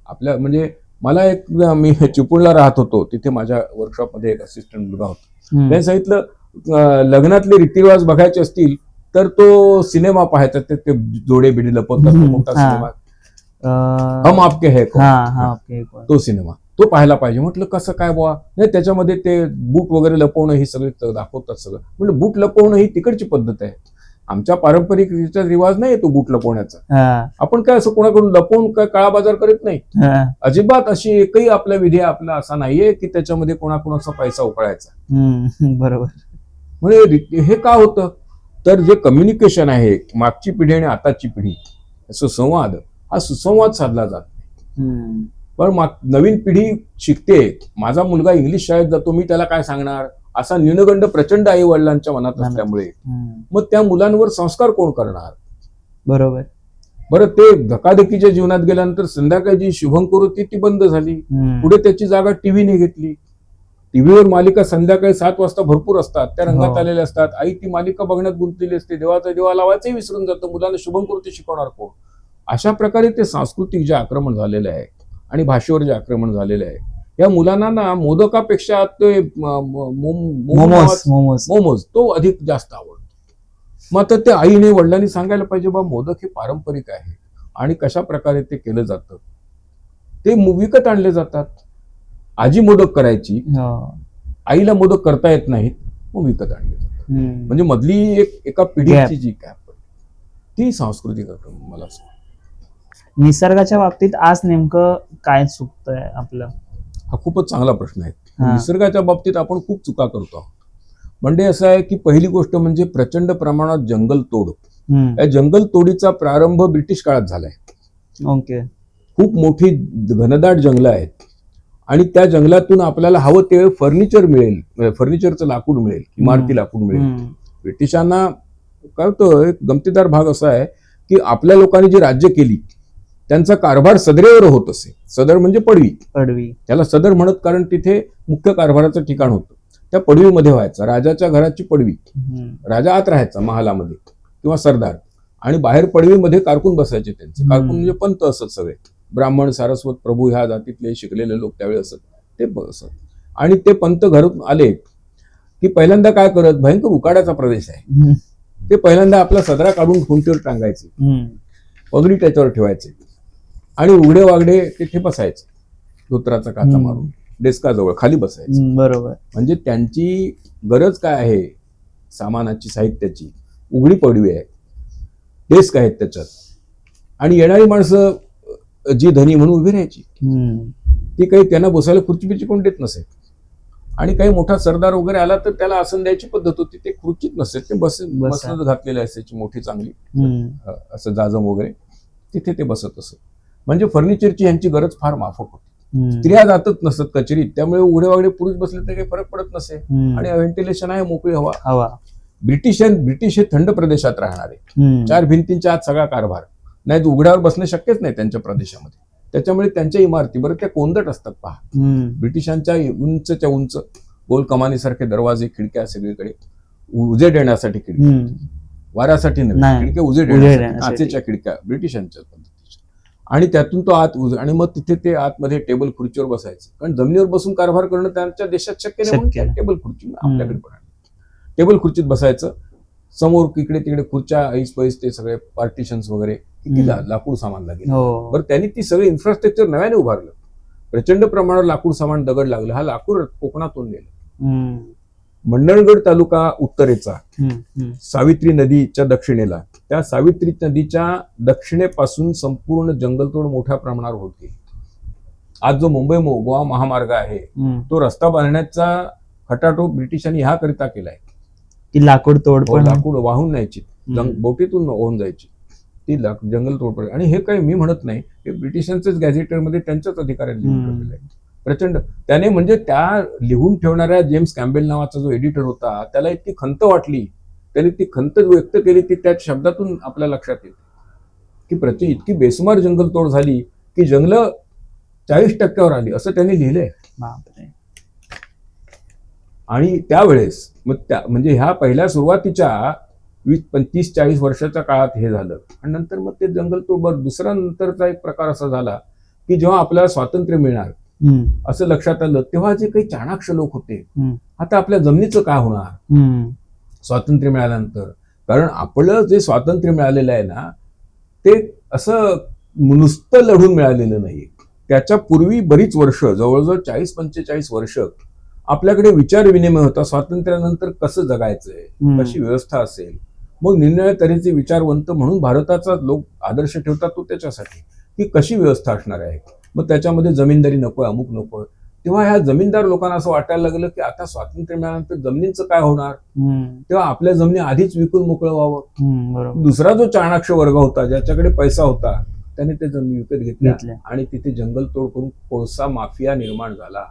आपल्या म्हणजे मला एक, मी चिपळूणला राहत होतो, तिथे माझ्या वर्कशॉपमध्ये एक असिस्टंट मुलगा होता. त्याने सांगितलं लग्नातले रीतिरिवाज बघायचे असतील तर तो सिनेमा पाहायचा, ते जोडे बिडे लपवतात तो मोठा सिनेमा, हम आपके है कौन, तो सिनेमा तो पाहायला पाहिजे. म्हटलं कसं काय बुवा? नाही, त्याच्यामध्ये ते बूट वगैरे लपवणं ही सगळे दाखवतात सगळं. म्हटलं बूट लपवणं ही तिकडची पद्धत आहे, आमच्या पारंपरिक रिवाज नाही तो बूट लपवण्याचा. आपण काय असं कोणाकडून लपवून काय काळा बाजार करत नाही. अजिबात अशी एकही आपला विधी आपला असा नाहीये की त्याच्यामध्ये कोणाकोणाचा पैसा उकळायचा. बरोबर. म्हणजे हे का होतं तर जे कम्युनिकेशन आहे मागची पिढी आणि आताची पिढी, सुसंवाद, हा सुसंवाद साधला जात नाही. पण नवीन पिढी शिकते. माझा मुलगा इंग्लिश शाळेत जातो, मी त्याला काय सांगणार, असा न्यूनगंड प्रचंड आई वडिलांच्या मनात असल्यामुळे मग त्या मुलांवर संस्कार कोण करणार? बरोबर. बरं, ते धकाधकीच्या जीवनात गेल्यानंतर संध्याकाळी जी शुभंकर होती ती बंद झाली. पुढे त्याची जागा टीव्हीने घेतली. टीव्हीवर मालिका संध्याकाळी 7 वाजता भरपूर असतात, त्या रंगात आलेल्या असतात. आई ती मालिका बघण्यात गुंतलेली असते, देवाचा दिवा लावायचंही विसरून जातं. मुलांना शुभंकर शिकवणार कोण? अशा प्रकारे ते सांस्कृतिक जे आक्रमण झालेलं आहे आणि भाषेवर जे आक्रमण झालेलं आहे, या मुलांना ना मोदकापेक्षा ते मोमोज तो अधिक जास्त आवडतो. मग आता ते आईने वडिलांनी सांगायला पाहिजे, बा मोदक हे पारंपरिक आहे आणि कशा प्रकारे ते केलं जातं. ते विकत आणले जातात. आजी मोदक करायची, आईला मोदक करता येत नाहीत, मग विकत आणले जातात. म्हणजे मधली एका पिढीची जी गॅप ती सांस्कृतिक आक्रमण मला असं. निसर्गाच्या बाबतीत आज नेमकं काय चुकतंय आपलं? हा खूपच चांगला प्रश्न आहे. निसर्गाच्या बाबतीत आपण खूप चुका करतो आहोत. म्हणजे असं आहे की पहिली गोष्ट म्हणजे प्रचंड प्रमाणात जंगल तोड. या जंगल तोडीचा प्रारंभ ब्रिटिश काळात झालाय. ओके. खूप मोठी घनदाट जंगलं आहेत आणि त्या जंगलातून आपल्याला हवं ते फर्निचर मिळेल, फर्निचरचं लाकूड मिळेल, इमारती लाकूड मिळेल. ब्रिटिशांना काय होतं, एक गमतीदार भाग असा आहे की आपल्या लोकांनी जी राज्य केली त्यांचा कारभार सदरेवर होत असे. सदर म्हणजे पडवी. त्याला सदर म्हणत कारण तिथे मुख्य कारभाराचं ठिकाण होतं. त्या पडवीमध्ये व्हायचा, राजाच्या घराची पडवी. राजा आत राहायचा महालामध्ये किंवा सरदार, आणि बाहेर पडवीमध्ये कारकून बसायचे. त्यांचे कारकून म्हणजे पंत असत, सगळे ब्राह्मण, सारस्वत, प्रभू ह्या जातीतले शिकलेले लोक त्यावेळी असत, ते बसत. आणि ते पंत घरातून आले की पहिल्यांदा काय करत, भयंकर उकाड्याचा प्रदेश आहे, ते पहिल्यांदा आपला सदरा काढून खुंटीवर टांगायचे, पगडी त्याच्यावर ठेवायचे आणि उघडे वागडे तिथे बसायचे, धोत्राचा काचा मारून डेस्काजवळ खाली बसायचे. बरोबर. म्हणजे त्यांची गरज काय आहे, सामानाची, साहित्याची, उघडी पडवी आहे, डेस्क आहेत त्याच्यात, आणि येणारी माणसं जी धनी म्हणून उभी राहायची, ती काही त्यांना बसायला खुर्ची बिर्ची कोण देत नसे. आणि काही मोठा सरदार वगैरे आला तर त्याला आसन द्यायची पद्धत होती, ते खुर्चीत नसे, ते बसत घातलेले असायची मोठी चांगली, असं जाजम वगैरे, तिथे ते बसत असत. म्हणजे फर्निचरची यांची गरज फार माफक होती. स्त्रिया जातच नसत कचेरीत, त्यामुळे उघडे वागडे पुरुष बसले तर काही फरक पडत नसे. आणि व्हेंटिलेशन आहे, मोकळी हवा. ब्रिटिश हे थंड प्रदेशात राहणारे, 4 भिंतींच्या आत सगळा कारभार, नाही तर उघड्यावर बसणे शक्यच नाही त्यांच्या प्रदेशामध्ये. त्याच्यामुळे त्यांच्या इमारती बरं त्या कोंदट असतात. पहा, ब्रिटिशांच्या उंचच्या उंच गोल कमानीसारखे दरवाजे, खिडक्या, सगळीकडे उजेड येण्यासाठी खिडक्या, वाऱ्यासाठी नाही, खिडक्या उजेड येण्यासाठी, काचेच्या खिडक्या ब्रिटिशांच्या पद्धतीच्या. आणि त्यातून तो आत आणि मग तिथे ते आतमध्ये टेबल खुर्चीवर बसायचे, कारण जमिनीवर बसून कारभार करणं त्यांच्या देशात शक्य नाही, म्हणून टेबल खुर्ची आपल्याकडे पण टेबल खुर्चीत बसायचं. समोर इकडे तिकडे खुर्च्या, ऐस पैस, ते सगळे पार्टिशन्स वगैरे, किती लाकूड सामान लागेल. बरं, त्यांनी ती सगळी इन्फ्रास्ट्रक्चर नव्याने उभारलं. प्रचंड प्रमाणात लाकूड सामान, दगड लागलं. हा लाकूड कोकणातून गेलं. मंडणगड तालुका उत्तरेचा, सावित्री नदीच्या दक्षिणेला, त्या सावित्री नदीच्या दक्षिणेपासून संपूर्ण जंगलतोड मोठ्या प्रमाणावर होते. आज जो मुंबई गोवा महामार्ग आहे, तो रस्ता बांधण्याचा खटाटोप ब्रिटिशांनी ह्या करिता केलाय की लाकूड तोड, लाकूड वाहून न्यायची, बोटीतून वाहून जायची, ती जंगल तोड. आणि हे काही मी म्हणत नाही, हे ब्रिटिशांचेच गॅझेटरमध्ये त्यांच्याच अधिकाऱ्यांनी लिहून ठेवलेलं आहे. प्रचंड. त्याने म्हणजे त्या लिहून ठेवणाऱ्या जेम्स कॅम्बेल नावाचा जो एडिटर होता त्याला इतकी खंत वाटली, त्याने ती खंत व्यक्त केली ती त्या शब्दातून आपल्या लक्षात येते की इतकी बेसुमार जंगलतोड झाली की जंगलं 40% आली असं त्यांनी लिहिलंय. बापरे. आणि त्यावेळेस मग म्हणजे ह्या पहिल्या सुरुवातीच्या 20-30-40 वर्षाच्या काळात हे झालं आणि नंतर मग ते जंगलतोड. दुसरा नंतरचा एक प्रकार असा झाला की जेव्हा आपल्याला स्वातंत्र्य मिळणार असं लक्षात आलं तेव्हा जे काही चाणाक्ष लोक होते, आता आपल्या जमिनीचं काय होणार स्वातंत्र्य मिळाल्यानंतर. कारण आपलं जे स्वातंत्र्य मिळालेलं आहे ना ते असं नुसतं लढून मिळालेलं नाही. त्याच्या पूर्वी बरीच वर्ष, जवळजवळ 40-45 वर्ष आपल्याकडे विचार विनिमय होता स्वातंत्र्यानंतर कसं जगायचंय, कशी व्यवस्था असेल. मग निरनिराळ्या तऱ्हेचे विचारवंत म्हणून भारताचा लोक आदर्श ठेवतात तो त्याच्यासाठी की कशी व्यवस्था असणार आहे. मग त्याच्यामध्ये जमीनदारी नकोय, अमुक नकोय. तेव्हा ह्या जमीनदार लोकांना असं वाटायला लागलं की आता स्वातंत्र्य मिळाल्यानंतर जमिनीचं काय होणार. तेव्हा आपल्या जमिनी आधीच विकून मोकळं व्हावं. दुसरा जो चाणाक्ष वर्ग होता ज्याच्याकडे पैसा होता त्याने ते जमीन विकत घेतल्या आणि तिथे जंगलतोड करून कोळसा माफिया निर्माण झाला.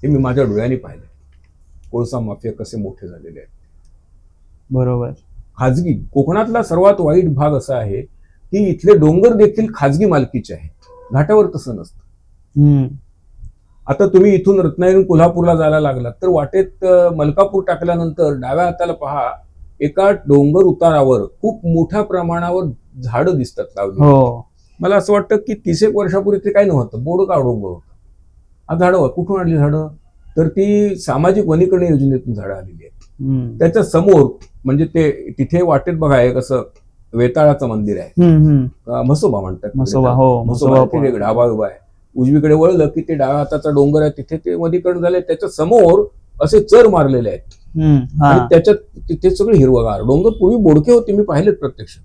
हे मी माझ्या डोळ्यांनी पाहिले. कोळसा माफिया कसे मोठे झालेले आहेत. बरोबर. खाजगी कोकणातला सर्वात वाईट भाग असा आहे की इथले डोंगर देखील खाजगी मालकीचे आहेत. घाटावर तसं नसतं. आता तुम्ही इथून रत्नागिरी कोल्हापूरला जायला लागलात तर वाटेत मलकापूर टाकल्यानंतर डाव्या हाताला पहा एका डोंगर उतारावर खूप मोठ्या प्रमाणावर झाडं दिसतात लावली. मला असं वाटतं की 30 वर्षापूर्वी ते काही नव्हतं, बोडका डोंगर होतं. हा झाडं कुठून आणली झाडं, तर ती सामाजिक वनीकरण योजनेतून झाडं आलेली आहेत. त्याच्या समोर म्हणजे ते तिथे वाटेत बघा एक असं वेताळाचं मंदिर आहे, म्हसोबा म्हणतात. म्हसोबा तिथे ढाबा उभा आहे. उजवीकडे वळलं की ते डाव्या हाताचा डोंगर आहे, तिथे ते वनीकरण झाले. त्याच्या समोर असे चर मारलेले आहेत आणि त्याच्यात तिथे सगळे हिरवगार. डोंगर पूर्वी बोडके होते, मी पाहिलेत प्रत्यक्ष,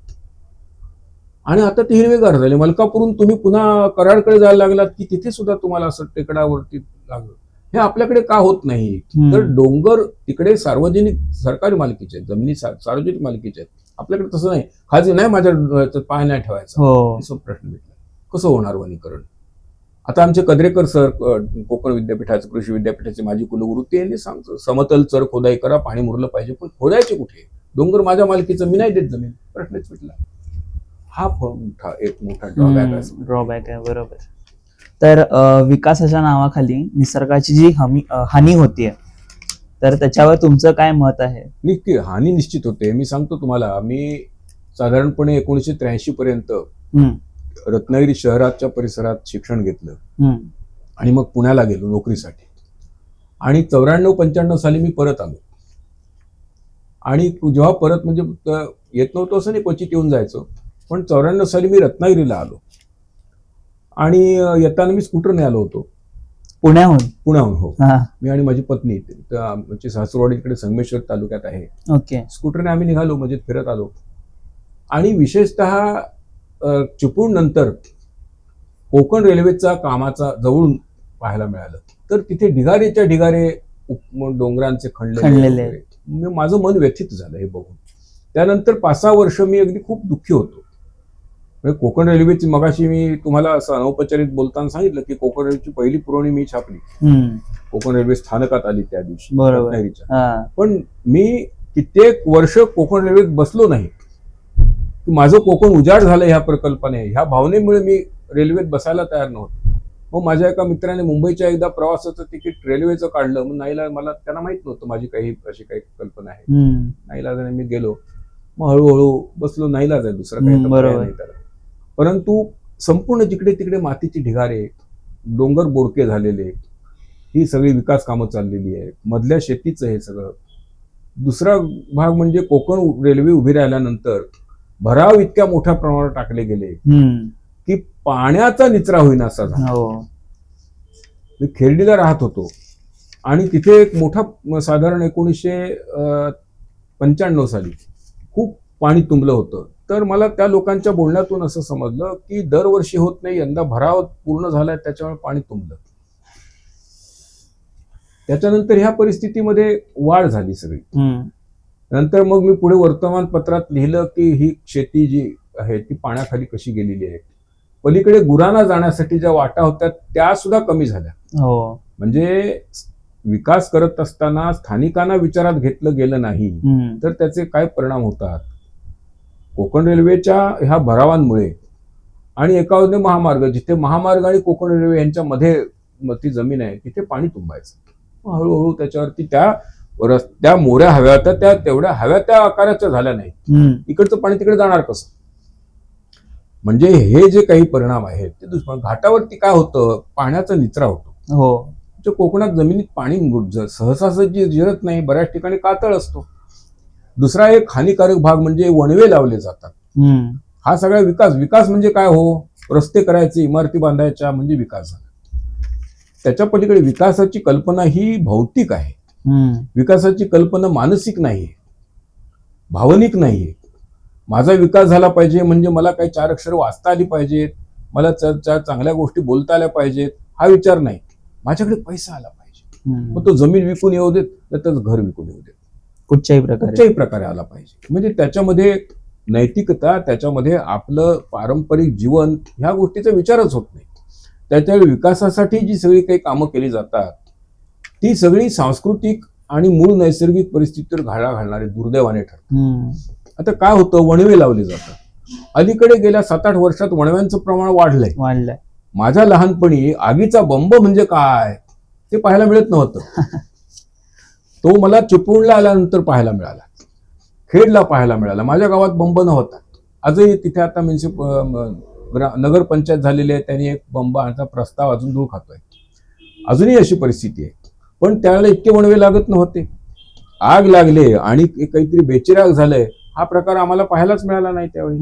आणि आता ते हिरवेगार झाले. मलकापूरून तुम्ही पुन्हा कराडकडे जायला लागलात की तिथे सुद्धा तुम्हाला असं टेकडावरती लागलं. हे आपल्याकडे का होत नाही. तर डोंगर तिकडे सार्वजनिक सरकारी मालकीचे आहेत, जमिनी सार्वजनिक मालकीचे आहेत. आपल्याकडे तसं नाही. खाजगी नाही, माझ्या पाय नाही ठेवायचा. प्रश्न भेटला कसं होणार वनीकरण. आता आमचे कद्रेकर सर कोकण विद्यापीठाचे कृषी विद्यापीठाचे माजी कुलगुरू ते यांनी सांगतो समतल चर खोदाई करा, पाणी मुरलं पाहिजे, पण खोदायचे कुठे. डोंगर माझ्या मालकीचं, मी नाही देत जमीन. प्रश्नच भेटला. हा एक मोठा ड्रॉबॅक आहे. बरोबर. तर विकासाच्या नावाखाली निसर्गाची जी हानी होतीये तर त्याच्यावर तुमचं काय मत आहे. नक्की हानी निश्चित होते. मी सांगतो तुम्हाला, मी साधारणपणे 1983 पर्यंत रत्नागिरी शहराच्या परिसरात शिक्षण घेतलं आणि मग पुण्याला गेलो नोकरीसाठी. आणि 94-95 साली मी परत आलो. आणि जेव्हा परत म्हणजे येत नव्हतो असं नाही, क्वचित येऊन जायचो. पण 94 साली मी रत्नागिरीला आलो आणि येताना मी स्कूटरने आलो होतो पुण्याहून. हो, मी आणि माझी पत्नी. आमची सासरवाडीकडे संगमेश्वर तालुक्यात आहे. ओके. स्कूटरने आम्ही निघालो, म्हणजे फिरत आलो. आणि विशेषतः चिपळूण नंतर कोकण रेल्वेचा कामाचा जवळून पाहायला मिळालं. तर तिथे ढिगारेच्या ढिगारे डोंगरांचे खणलेले. माझं मन व्यथित झालं हे बघून. त्यानंतर 5-6 वर्ष मी अगदी खूप दुःखी होतो. म्हणजे कोकण रेल्वेची, मगाशी मी तुम्हाला असं अनौपचारिक बोलताना सांगितलं की कोकण रेल्वेची पहिली पुरवणी मी छापली. कोकण रेल्वे स्थानकात आली त्या दिवशी रत्नागिरीच्या. पण मी कित्येक वर्ष कोकण रेल्वेत बसलो नाही. माझं कोकण उजाड झालं ह्या प्रकल्पाने, ह्या भावनेमुळे मी रेल्वेत बसायला तयार नव्हतो. मग माझ्या एका मित्राने मुंबईच्या एकदा प्रवासाचं तिकीट रेल्वेचं काढलं. मग मला त्यांना माहित नव्हतं माझी अशी काही कल्पना आहे. नाईलाजाने मी गेलो. मग हळूहळू बसलो. नाईलाज आहे, दुसरं काही नाही त्याला. परंतु संपूर्ण जिकडे तिकडे मातीची ढिगारे, डोंगर बोडके झालेले, ही सगळी विकास कामं चाललेली आहे. मधल्या शेतीचं हे सगळं. दुसरा भाग म्हणजे कोकण रेल्वे उभी राहिल्यानंतर भराव इतक्या मोठ्या प्रमाणात टाकले गेले की पाण्याचा निचरा होईना असा झाला. मी खेर्डीला राहत होतो आणि तिथे एक मोठा, साधारण 1995 साली खूप पाणी तुंबलं होतं. तर मला त्या लोकांच्या बोलण्यातून असं समजलं की दरवर्षी होत नाही, यंदा भराव पूर्ण झालाय त्याच्यामुळे पाणी तुंबलं. त्याच्यानंतर ह्या परिस्थितीमध्ये वाढ झाली सगळी. नंतर मग मी पुढे वर्तमानपत्रात लिहिलं की ही शेती जी आहे ती पाण्याखाली कशी गेलेली आहे. पलीकडे गुरांना जाण्यासाठी ज्या वाटा होत्या त्या सुद्धा कमी झाल्या. हो. म्हणजे विकास करत असताना स्थानिकांना विचारात घेतलं गेलं नाही तर त्याचे काय परिणाम होतात. कोकण रेल्वेच्या ह्या भरावांमुळे आणि एका बाजूने महामार्ग, जिथे महामार्ग आणि कोकण रेल्वे यांच्यामध्ये ती जमीन आहे तिथे पाणी तुंबायचं. हळूहळू त्याच्यावरती त्या मोऱ्या हव्या होत्या त्या तेवढ्या हव्या त्या आकाराच्या झाल्या नाही. इकडचं पाणी तिकडे जाणार कसं. म्हणजे हे जे काही परिणाम आहेत ते दुष्परिणाम. घाटावरती काय होतं, पाण्याचा निचरा होतो. हो. कोकणात जमिनीत पाणी सहसासहजी जिरत नाही, बऱ्याच ठिकाणी कातळ असतो. दुसरा एक हानिकारक भाग म्हणजे वणवे लावले जातात. हा सगळा विकास म्हणजे काय हो, रस्ते करायचे, इमारती बांधायच्या म्हणजे विकास झाला. त्याच्या पलीकडे विकासाची कल्पना ही भौतिक आहे. विकासाची कल्पना मानसिक नाहीये, भावनिक नाहीये. माझा विकास झाला पाहिजे म्हणजे मला काही 4 अक्षर वाचता आली पाहिजेत, मला 4 चांगल्या गोष्टी बोलता आल्या पाहिजेत, हा विचार नाही. माझ्याकडे पैसा आला पाहिजे, मग तो जमीन विकून येऊ देत तर घर विकून येऊ देत, कुठच्याही प्रकारे आला पाहिजे. म्हणजे त्याच्यामध्ये नैतिकता, त्याच्यामध्ये आपलं पारंपरिक जीवन ह्या गोष्टीचा विचारच होत नाही. त्याच्या विकासासाठी जी सगळी काही कामं केली जातात ती सगळी सांस्कृतिक आणि मूळ नैसर्गिक परिस्थितीवर घाला घालणारे दुर्दैवाने ठरतात. आता काय होतं, वणवे लावले जातात. अलीकडे गेल्या 7-8 वर्षात वणव्यांचं प्रमाण वाढलंय. माझ्या लहानपणी आगीचा बंब म्हणजे काय ते पाहायला मिळत नव्हतं. तो मला चिपळूणला आल्यानंतर पाहायला मिळाला, खेडला पाहायला मिळाला. माझ्या गावात बंब नव्हता. आजही तिथे आता नगरपंचायत झालेली आहे, त्यांनी एक बंब आणण्याचा प्रस्ताव अजून दूर खातोय. अजूनही अशी परिस्थिती आहे. पण त्यावेळेला इतके वणवे लागत नव्हते. आग लागले आणि काहीतरी बेचिराग झालंय हा प्रकार आम्हाला पाहायलाच मिळाला नाही त्यावेळी.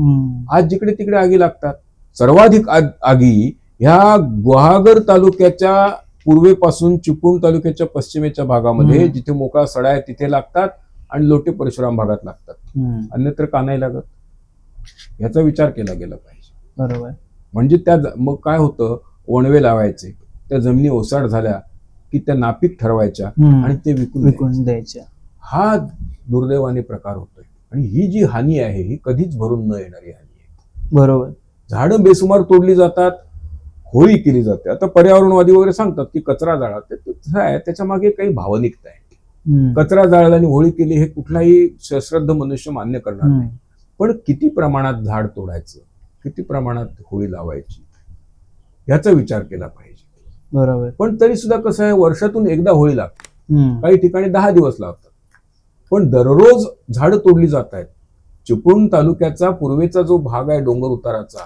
आज जिकडे तिकडे आगी लागतात. सर्वाधिक आगी ह्या गुहागर तालुक्याच्या पूर्वेपासून चिपळूण तालुक्याच्या पश्चिमेच्या भागामध्ये जिथे मोकळा सडा आहे तिथे लागतात आणि लोटे परशुराम भागात लागतात. अन्यत्र का नाही लागत याचा विचार केला गेला पाहिजे. बरोबर. म्हणजे मग काय होतं, वणवे लावायचे, त्या जमिनी ओसाड झाल्या की त्या नापीक ठरवायच्या आणि ते विकून द्यायच्या. हा दुर्दैवाने प्रकार होतोय. आणि ही जी हानी आहे ही कधीच भरून न येणारी हानी आहे. बरोबर. झाडं बेसुमार तोडली जातात, होळी केली जाते. आता पर्यावरणवादी वगैरे सांगतात की कचरा जाळा, तसं आहे, त्याच्या मागे काही भावनिकता आहे. कचरा जाळला आणि होळी केली हे कुठलाही सश्रद्ध मनुष्य मान्य करणार नाही. पण किती प्रमाणात झाड तोडायचं, किती प्रमाणात होळी लावायची याचा विचार केला पाहिजे. बरोबर. पण तरी सुद्धा कसं आहे, वर्षातून एकदा होळी लागते, काही ठिकाणी 10 दिवस लावतात. पण दररोज झाडं तोडली जात आहेत. चिपळूण तालुक्याचा पूर्वेचा जो भाग आहे डोंगर उताराचा,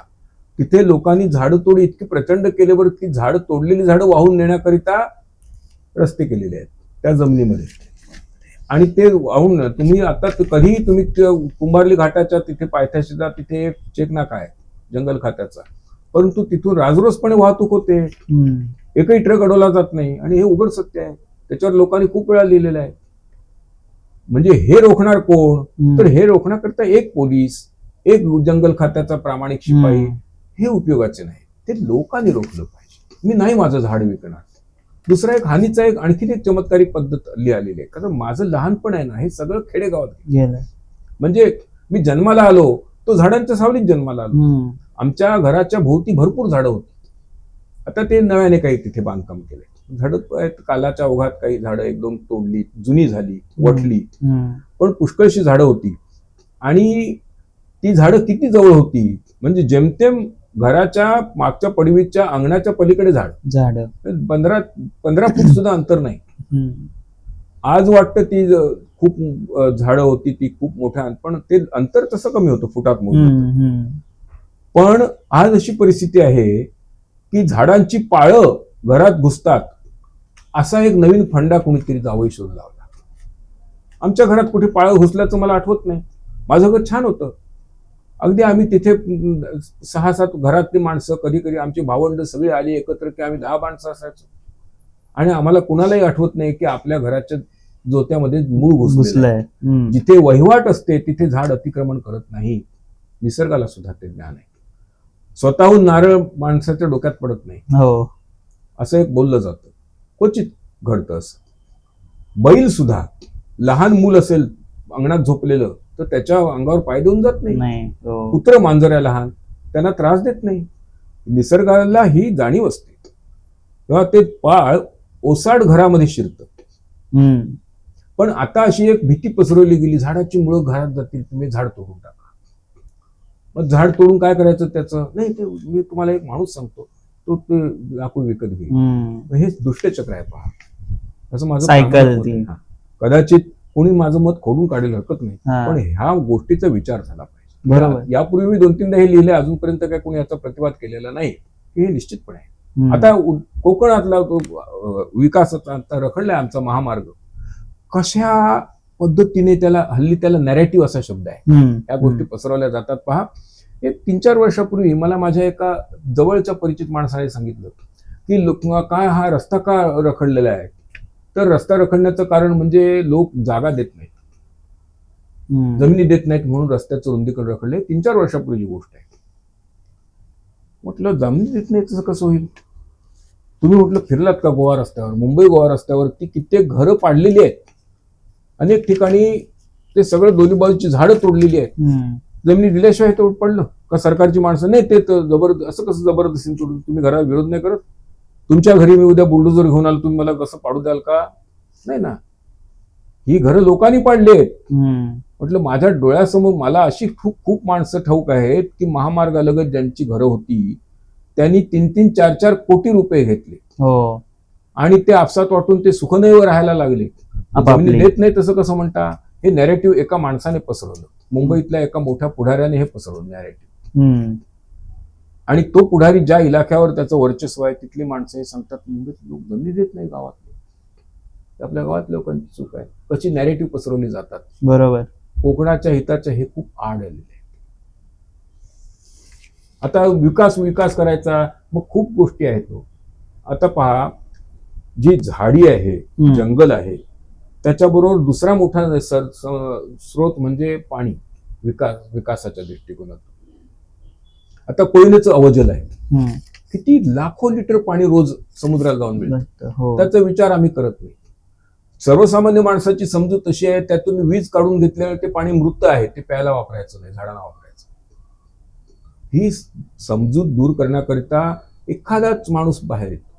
तिथे लोकांनी झाडतोड इतकी प्रचंड केल्यावर की तोडलेली झाडं वाहून नेण्याकरिता रस्ते केलेले आहेत त्या जमिनीमध्ये. आणि ते वाहून तुम्ही आता कधीही तुम्ही कुंभारली घाटाच्या तिथे पायथ्याशीचा तिथे एक चेक नाका आहे जंगल खात्याचा, परंतु तिथून राजरोसपणे वाहतूक होते, एकही ट्रक अडवला जात नाही. आणि हे उघड सत्य आहे, त्याच्यावर लोकांनी खूप वेळा लिहिलेलं आहे. म्हणजे हे रोखणार कोण, तर हे रोखण्याकरता एक पोलीस, एक जंगल खात्याचा प्रामाणिक शिपाई हे उपयोगाचे नाही. ते लोकांनी रोखलं पाहिजे. मी नाही माझं झाड विकणार. दुसरा एक हानीचा एक आणखीन एक चमत्कारिक पद्धत लिहिलेली आहे. कारण माझं लहानपण आहे ना हे सगळं खेडेगावात गेलं. म्हणजे मी जन्माला आलो तो झाडांच्या सावलीत जन्माला आलो. आमच्या घराच्या भोवती भरपूर झाडं होती. आता ते नव्याने काही तिथे बांधकाम केले. झाडं कालाच्या ओघात काही झाडं 1-2 तोडली, जुनी झाली, वटली, पण पुष्कळशी झाडं होती. आणि ती झाडं किती जवळ होती, म्हणजे जेमतेम घराच्या मागच्या पडवीच्या अंगणाच्या पलीकडे झाड 15 फूट सुद्धा अंतर नाही. आज वाटतं ती खूप झाडं होती, ती खूप मोठ्या, पण ते अंतर तसं कमी होतं फुटात मोठं. पण आज अशी परिस्थिती आहे की झाडांची पाळं घरात घुसतात. असा एक नवीन फंडा कोणीतरी जावई शोध लावला. आमच्या घरात कुठे पाळं घुसल्याचं मला आठवत नाही. माझं घर छान होतं अगदी. आम्ही तिथे 6-7 घरातली माणसं, कधी कधी आमची भावंड सगळी आली एकत्र की आम्ही 10 माणसं असायचो. आणि आम्हाला कुणालाही आठवत नाही की आपल्या घराच्या जोत्यामध्ये मूळ घुसलंय. जिथे वहिवाट असते तिथे झाड अतिक्रमण करत नाही. निसर्गाला सुद्धा ते ज्ञान आहे. स्वतःहून नारळ माणसाच्या डोक्यात पडत नाही असं एक बोललं जातं. क्वचित घडतं असं. बैल सुद्धा लहान मूल असेल अंगणात झोपलेलं तर त्याच्या अंगावर पाय देऊन जात नाही. कुत्रं मांजर आहे लहान, त्यांना त्रास देत नाही. निसर्गाला ही जाणीव असते, तेव्हा ते पाळ ओसाड घरामध्ये शिरतं. हम्म. पण आता अशी एक भीती पसरवली गेली, झाडाची मुळं घरात जातील, तुम्ही झाड तोडून टाका. मग झाड तोडून काय करायचं त्याचं? नाही, ते मी तुम्हाला एक माणूस सांगतो, तो ते लाकूड विकत घेईल. हम्म. हे दुष्टचक्र आहे पहा. असं माझं सायकल प्रामाणिक मत ती. आहे. हा. कदाचित कोणी माझं मत खोडून काढेल, हरकत नाही, हा. पण ह्या गोष्टीचा विचार झाला पाहिजे. बरोबर. यापूर्वी मी 2-3दा हे लिहिले, अजूनपर्यंत काय कोणी याचा प्रतिवाद केलेला नाही, की हे निश्चितपणे आहे. हम्म. आता कोकणातला तो विकासाचा आता रखडलाय आमचा महामार्ग, कशा पद्धतीने हल्ली त्याला नॅरेटिव्ह असा शब्द आहे, हम्म. या गोष्टी पसरवल्या जातात. पहा, हे 3-4 वर्षापूर्वी मला माझ्या एका जवळच्या परिचित माणसाने सांगितलं की काय हा रस्ता का रखडलेला आहे. तर रस्ता रखडण्याचं कारण म्हणजे लोक जागा देत नाहीत, हम्म. जमिनी देत नाहीत, म्हणून रस्त्याचं रुंदीकरण रखडले. 3-4 वर्षापूर्वीची गोष्ट आहे. म्हटलं जमिनी देत नाही तसं कसं होईल? तुम्ही म्हटलं फिरलात का गोवा रस्त्यावर? मुंबई गोवा रस्त्यावरती कित्येक घरं पाडलेली आहेत, अनेक ठिकाणी ते सगळं दोन्ही बाजूची झाडं तोडलेली आहेत. हम्म. जमिनी दिल्याशिवाय तोड पडलं का? सरकारची माणसं नाही, ते असं कसं जबरदस्तीने तोडून? तुम्ही घराला विरोध नाही करत? तुमच्या घरी मी उद्या बुलडोजर घेऊन आलो, तुम्ही मला कसं पाडू द्याल का? नाही ना, ही घरं लोकांनी पाडली आहेत. हम्म. म्हटलं माझ्या डोळ्यासमोर मला अशी खूप खूप माणसं ठाऊक आहेत की महामार्गालगत ज्यांची घरं होती त्यांनी 3-3, 4-4 कोटी रुपये घेतले हो. आणि ते आपसात वाटून ते सुखनैव राहायला लागले. आपापले. जमिनी देत नाही तसं कसं म्हणता? हे नॅरेटिव्ह एका माणसाने पसरवलं, मुंबईतल्या एका मोठ्या पुढाऱ्याने हे पसरवलं नॅरेटिव्ह. हम्म. आणि तो पुढारी ज्या इलाक्यावर त्याचं वर्चस्व आहे तिथली माणसं हे सांगतात मुंबईत लोक जमिनी देत नाही गावातले. आपल्या गावात लोकांची चूक आहे. कशी नॅरेटिव्ह पसरवली जातात. बरोबर. कोकणाच्या हिताच्या हे खूप आड आलेले आहे. आता विकास करायचा, मग खूप गोष्टी आहेत. आता पहा, जी झाडी आहे, हम्म. जंगल आहे, त्याच्याबरोबर दुसरा मोठा स्रोत म्हणजे पाणी. विकासाच्या दृष्टिकोनातून आता कोयनेचं अवजल आहे. हम्म. किती लाखो लिटर पाणी रोज समुद्रात जाऊन मिळतं. हो. त्याचा विचार आम्ही करत नाही. सर्वसामान्य माणसाची समजूत तशी आहे, त्यातून वीज काढून घेतल्यावर ते पाणी मृत आहे, ते प्यायला वापरायचं नाही, झाडांना वापरायचं. ही समजूत दूर करण्याकरिता एखादाच माणूस बाहेर येतो.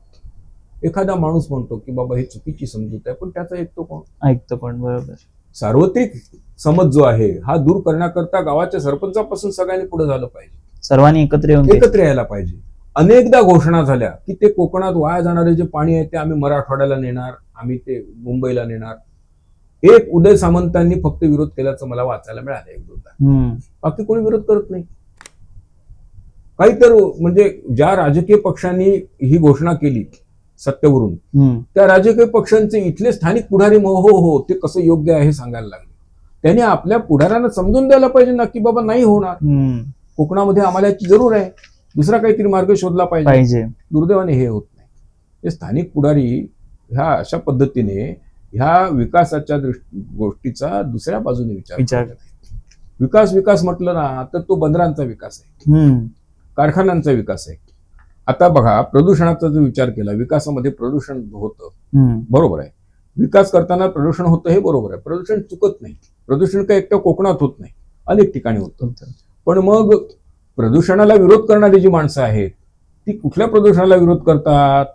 एखादा माणूस म्हणतो की बाबा ही चुकीची समजूत आहे, पण त्याचा ऐकतो कोण? ऐकतो पण. बरोबर. सार्वत्रिक समज जो आहे हा दूर करण्याकरता गावाच्या सरपंचापासून सगळ्यांनी पुढे झालं पाहिजे, सर्वांनी एकत्र येऊन एकत्र यायला पाहिजे. अनेकदा घोषणा झाल्या की ते कोकणात वाया जाणारे जे पाणी आहे ते आम्ही मराठवाड्याला नेणार, आम्ही ते मुंबईला नेणार. एक उदय सामंतांनी फक्त विरोध केल्याचं मला वाचायला मिळालं 1-2दा. हम्म. बाकी कोणी विरोध करत नाही. काही तर म्हणजे ज्या राजकीय पक्षांनी ही घोषणा केली सत्तेवरून, हम्म. त्या राजकीय पक्षांचे इथले स्थानिक पुढारी हो ते कसं योग्य आहे हे सांगायला लागले. त्यांनी आपल्या पुढाऱ्यांना समजून द्यायला पाहिजे ना की बाबा नाही होणार, हम्म. कोकणामध्ये आम्हाला याची जरूर आहे, दुसरा काहीतरी मार्ग शोधला पाहिजे. दुर्दैवाने हे होत नाही. हे स्थानिक पुढारी ह्या अशा पद्धतीने ह्या विकासाच्या गोष्टीचा दुसऱ्या बाजूने विचार करतात. विकास म्हटलं ना तर तो बंदरांचा विकास आहे, हम्म. कारखान्यांचा विकास आहे. आता बघा, प्रदूषणाचा जो विचार केला, विकासामध्ये प्रदूषण होतं, हम्म. बरोबर आहे. विकास करताना प्रदूषण होतं हे बरोबर आहे. प्रदूषण चुकत नाही. प्रदूषण काही एकट्या कोकणात होत नाही, अनेक ठिकाणी होतं. पण मग प्रदूषणाला विरोध करणारी जी माणसं आहेत ती कुठल्या प्रदूषणाला विरोध करतात?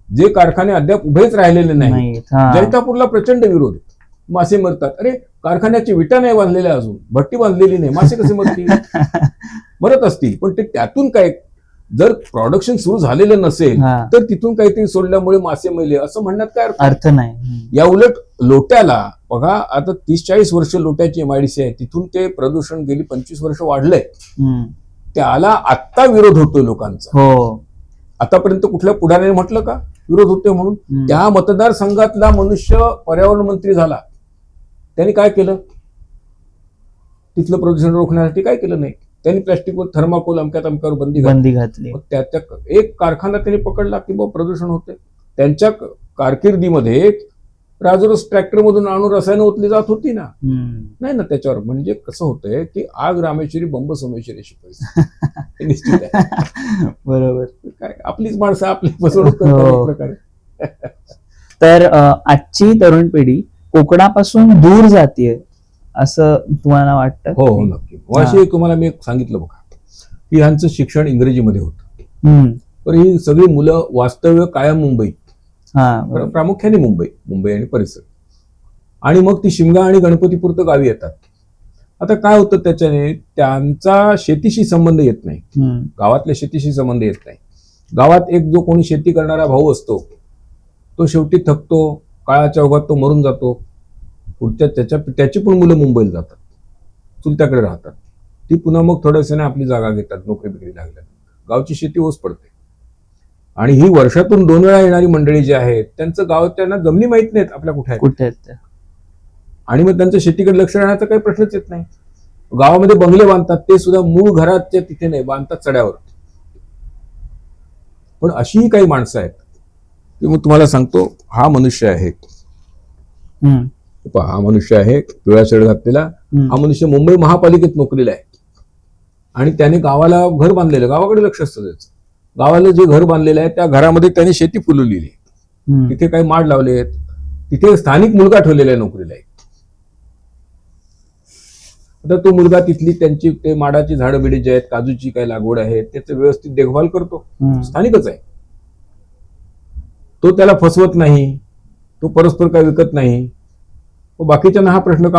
जे कारखाने अद्याप उभेच राहिलेले नाही. जैतापूरला प्रचंड विरोध, मासे मरतात. अरे कारखान्याची विटा नाही बांधलेल्या, अजून भट्टी बांधलेली नाही, मासे कसे मरतील? मरत असतील, पण ते त्यातून काय, जर प्रोडक्शन सुरू झालेलं नसेल तर तिथून काहीतरी सोडल्यामुळे मासे मेले असं म्हणण्यात काय अर्थ नाही. या उलट लोट्याला बघा, आता 30-40 वर्ष लोट्याची MIDC आहे, तिथून ते प्रदूषण गेली 25 वर्ष वाढलंय. त्याला आत्ता विरोध होतोय लोकांचा. हो. आतापर्यंत कुठल्या पुढाऱ्याने म्हटलं का विरोध होतोय म्हणून? त्या मतदारसंघातला मनुष्य पर्यावरण मंत्री झाला, त्यांनी काय केलं? तिथलं प्रदूषण रोखण्यासाठी काय केलं नाही. त्यांनी प्लॅस्टिकवर, थर्माकोल, अमक्यावर बंदी घातली. त्याच्या एक कारखाना त्यांनी पकडला की बाबा प्रदूषण होते. त्यांच्या कारकिर्दीमध्ये राजरोस ट्रॅक्टर मधून आणून रसायनं ओतली जात होती ना, नाही ना त्याच्यावर. म्हणजे कसं होतंय की आग रामेश्वरी बंब सोमेश्वरी अशी परिस्थिती निश्चित आहे. बरोबर. काय आपलीच माणसं आपली फसवणूक करतात प्रकारे. तर आजची तरुण पिढी कोकणापासून दूर जातीये असं तुम्हाला वाटतं? हो, नक्की. अशी तुम्हाला मी सांगितलं बघा की ह्यांचं शिक्षण इंग्रजीमध्ये होतं. हम्म. तर ही सगळी मुलं वास्तव्य कायम मुंबईत, हा बरोबर. प्रामुख्याने मुंबई आणि परिसर, आणि मग ती शिमगा आणि गणपतीपुरतं गावी येतात. आता काय होतं त्याच्याने, त्यांचा शेतीशी संबंध येत नाही, हम्म. गावातल्या शेतीशी संबंध येत नाही. गावात एक जो कोणी शेती करणारा भाऊ असतो तो शेवटी थकतो, काळाच्या ओघात तो मरून जातो. पुढच्या त्याची पण मुलं मुंबईला जातात, चुलत्याकडे राहतात. ती पुन्हा मग थोड्याशा आपली जागा घेतात नोकरी बिकरी लागल्या. गावची शेती ओस पडते. आणि ही वर्षातून 2 वेळा येणारी मंडळी जी आहेत त्यांचं गाव, त्यांना जमिनी माहित नाहीत आपल्या कुठे आहेत. कुठे आहेत त्या? आणि मग त्यांचं शेतीकडे लक्ष राहण्याचा काही प्रश्नच येत नाही. गावामध्ये बंगले बांधतात, ते सुद्धा मूळ घराच्या तिथे नाही, बांधतात चढ्यावर. पण अशीही काही माणसं आहेत की मग तुम्हाला सांगतो, हा मनुष्य आहे, हम्म. हा मनुष्य आहे पिवळा शर्ट घातलेला, हम्म. हा मनुष्य मुंबई महापालिकेत नोकरीला आहे. आणि त्याने गावाला घर बांधलेलं, गावाकडे लक्ष असतं त्याचं. गावाला जे घर बांधलेलं आहे त्या घरामध्ये त्याने शेती फुलवलेली आहे, हम्म. तिथे काही माड लावले आहेत, तिथे स्थानिक मुलगा ठेवलेला आहे नोकरीला आहे. आता तो मुलगा तिथली त्यांची ते माडाची झाडं बिडे जे आहेत, काजूची काय लागवड आहे, त्याचं व्यवस्थित देखभाल करतो, हम्म. स्थानिकच आहे. तो त्याला फसवत नाही, तो परस्पर काय विकत नाही. बाकीच्यांना हा प्रश्न का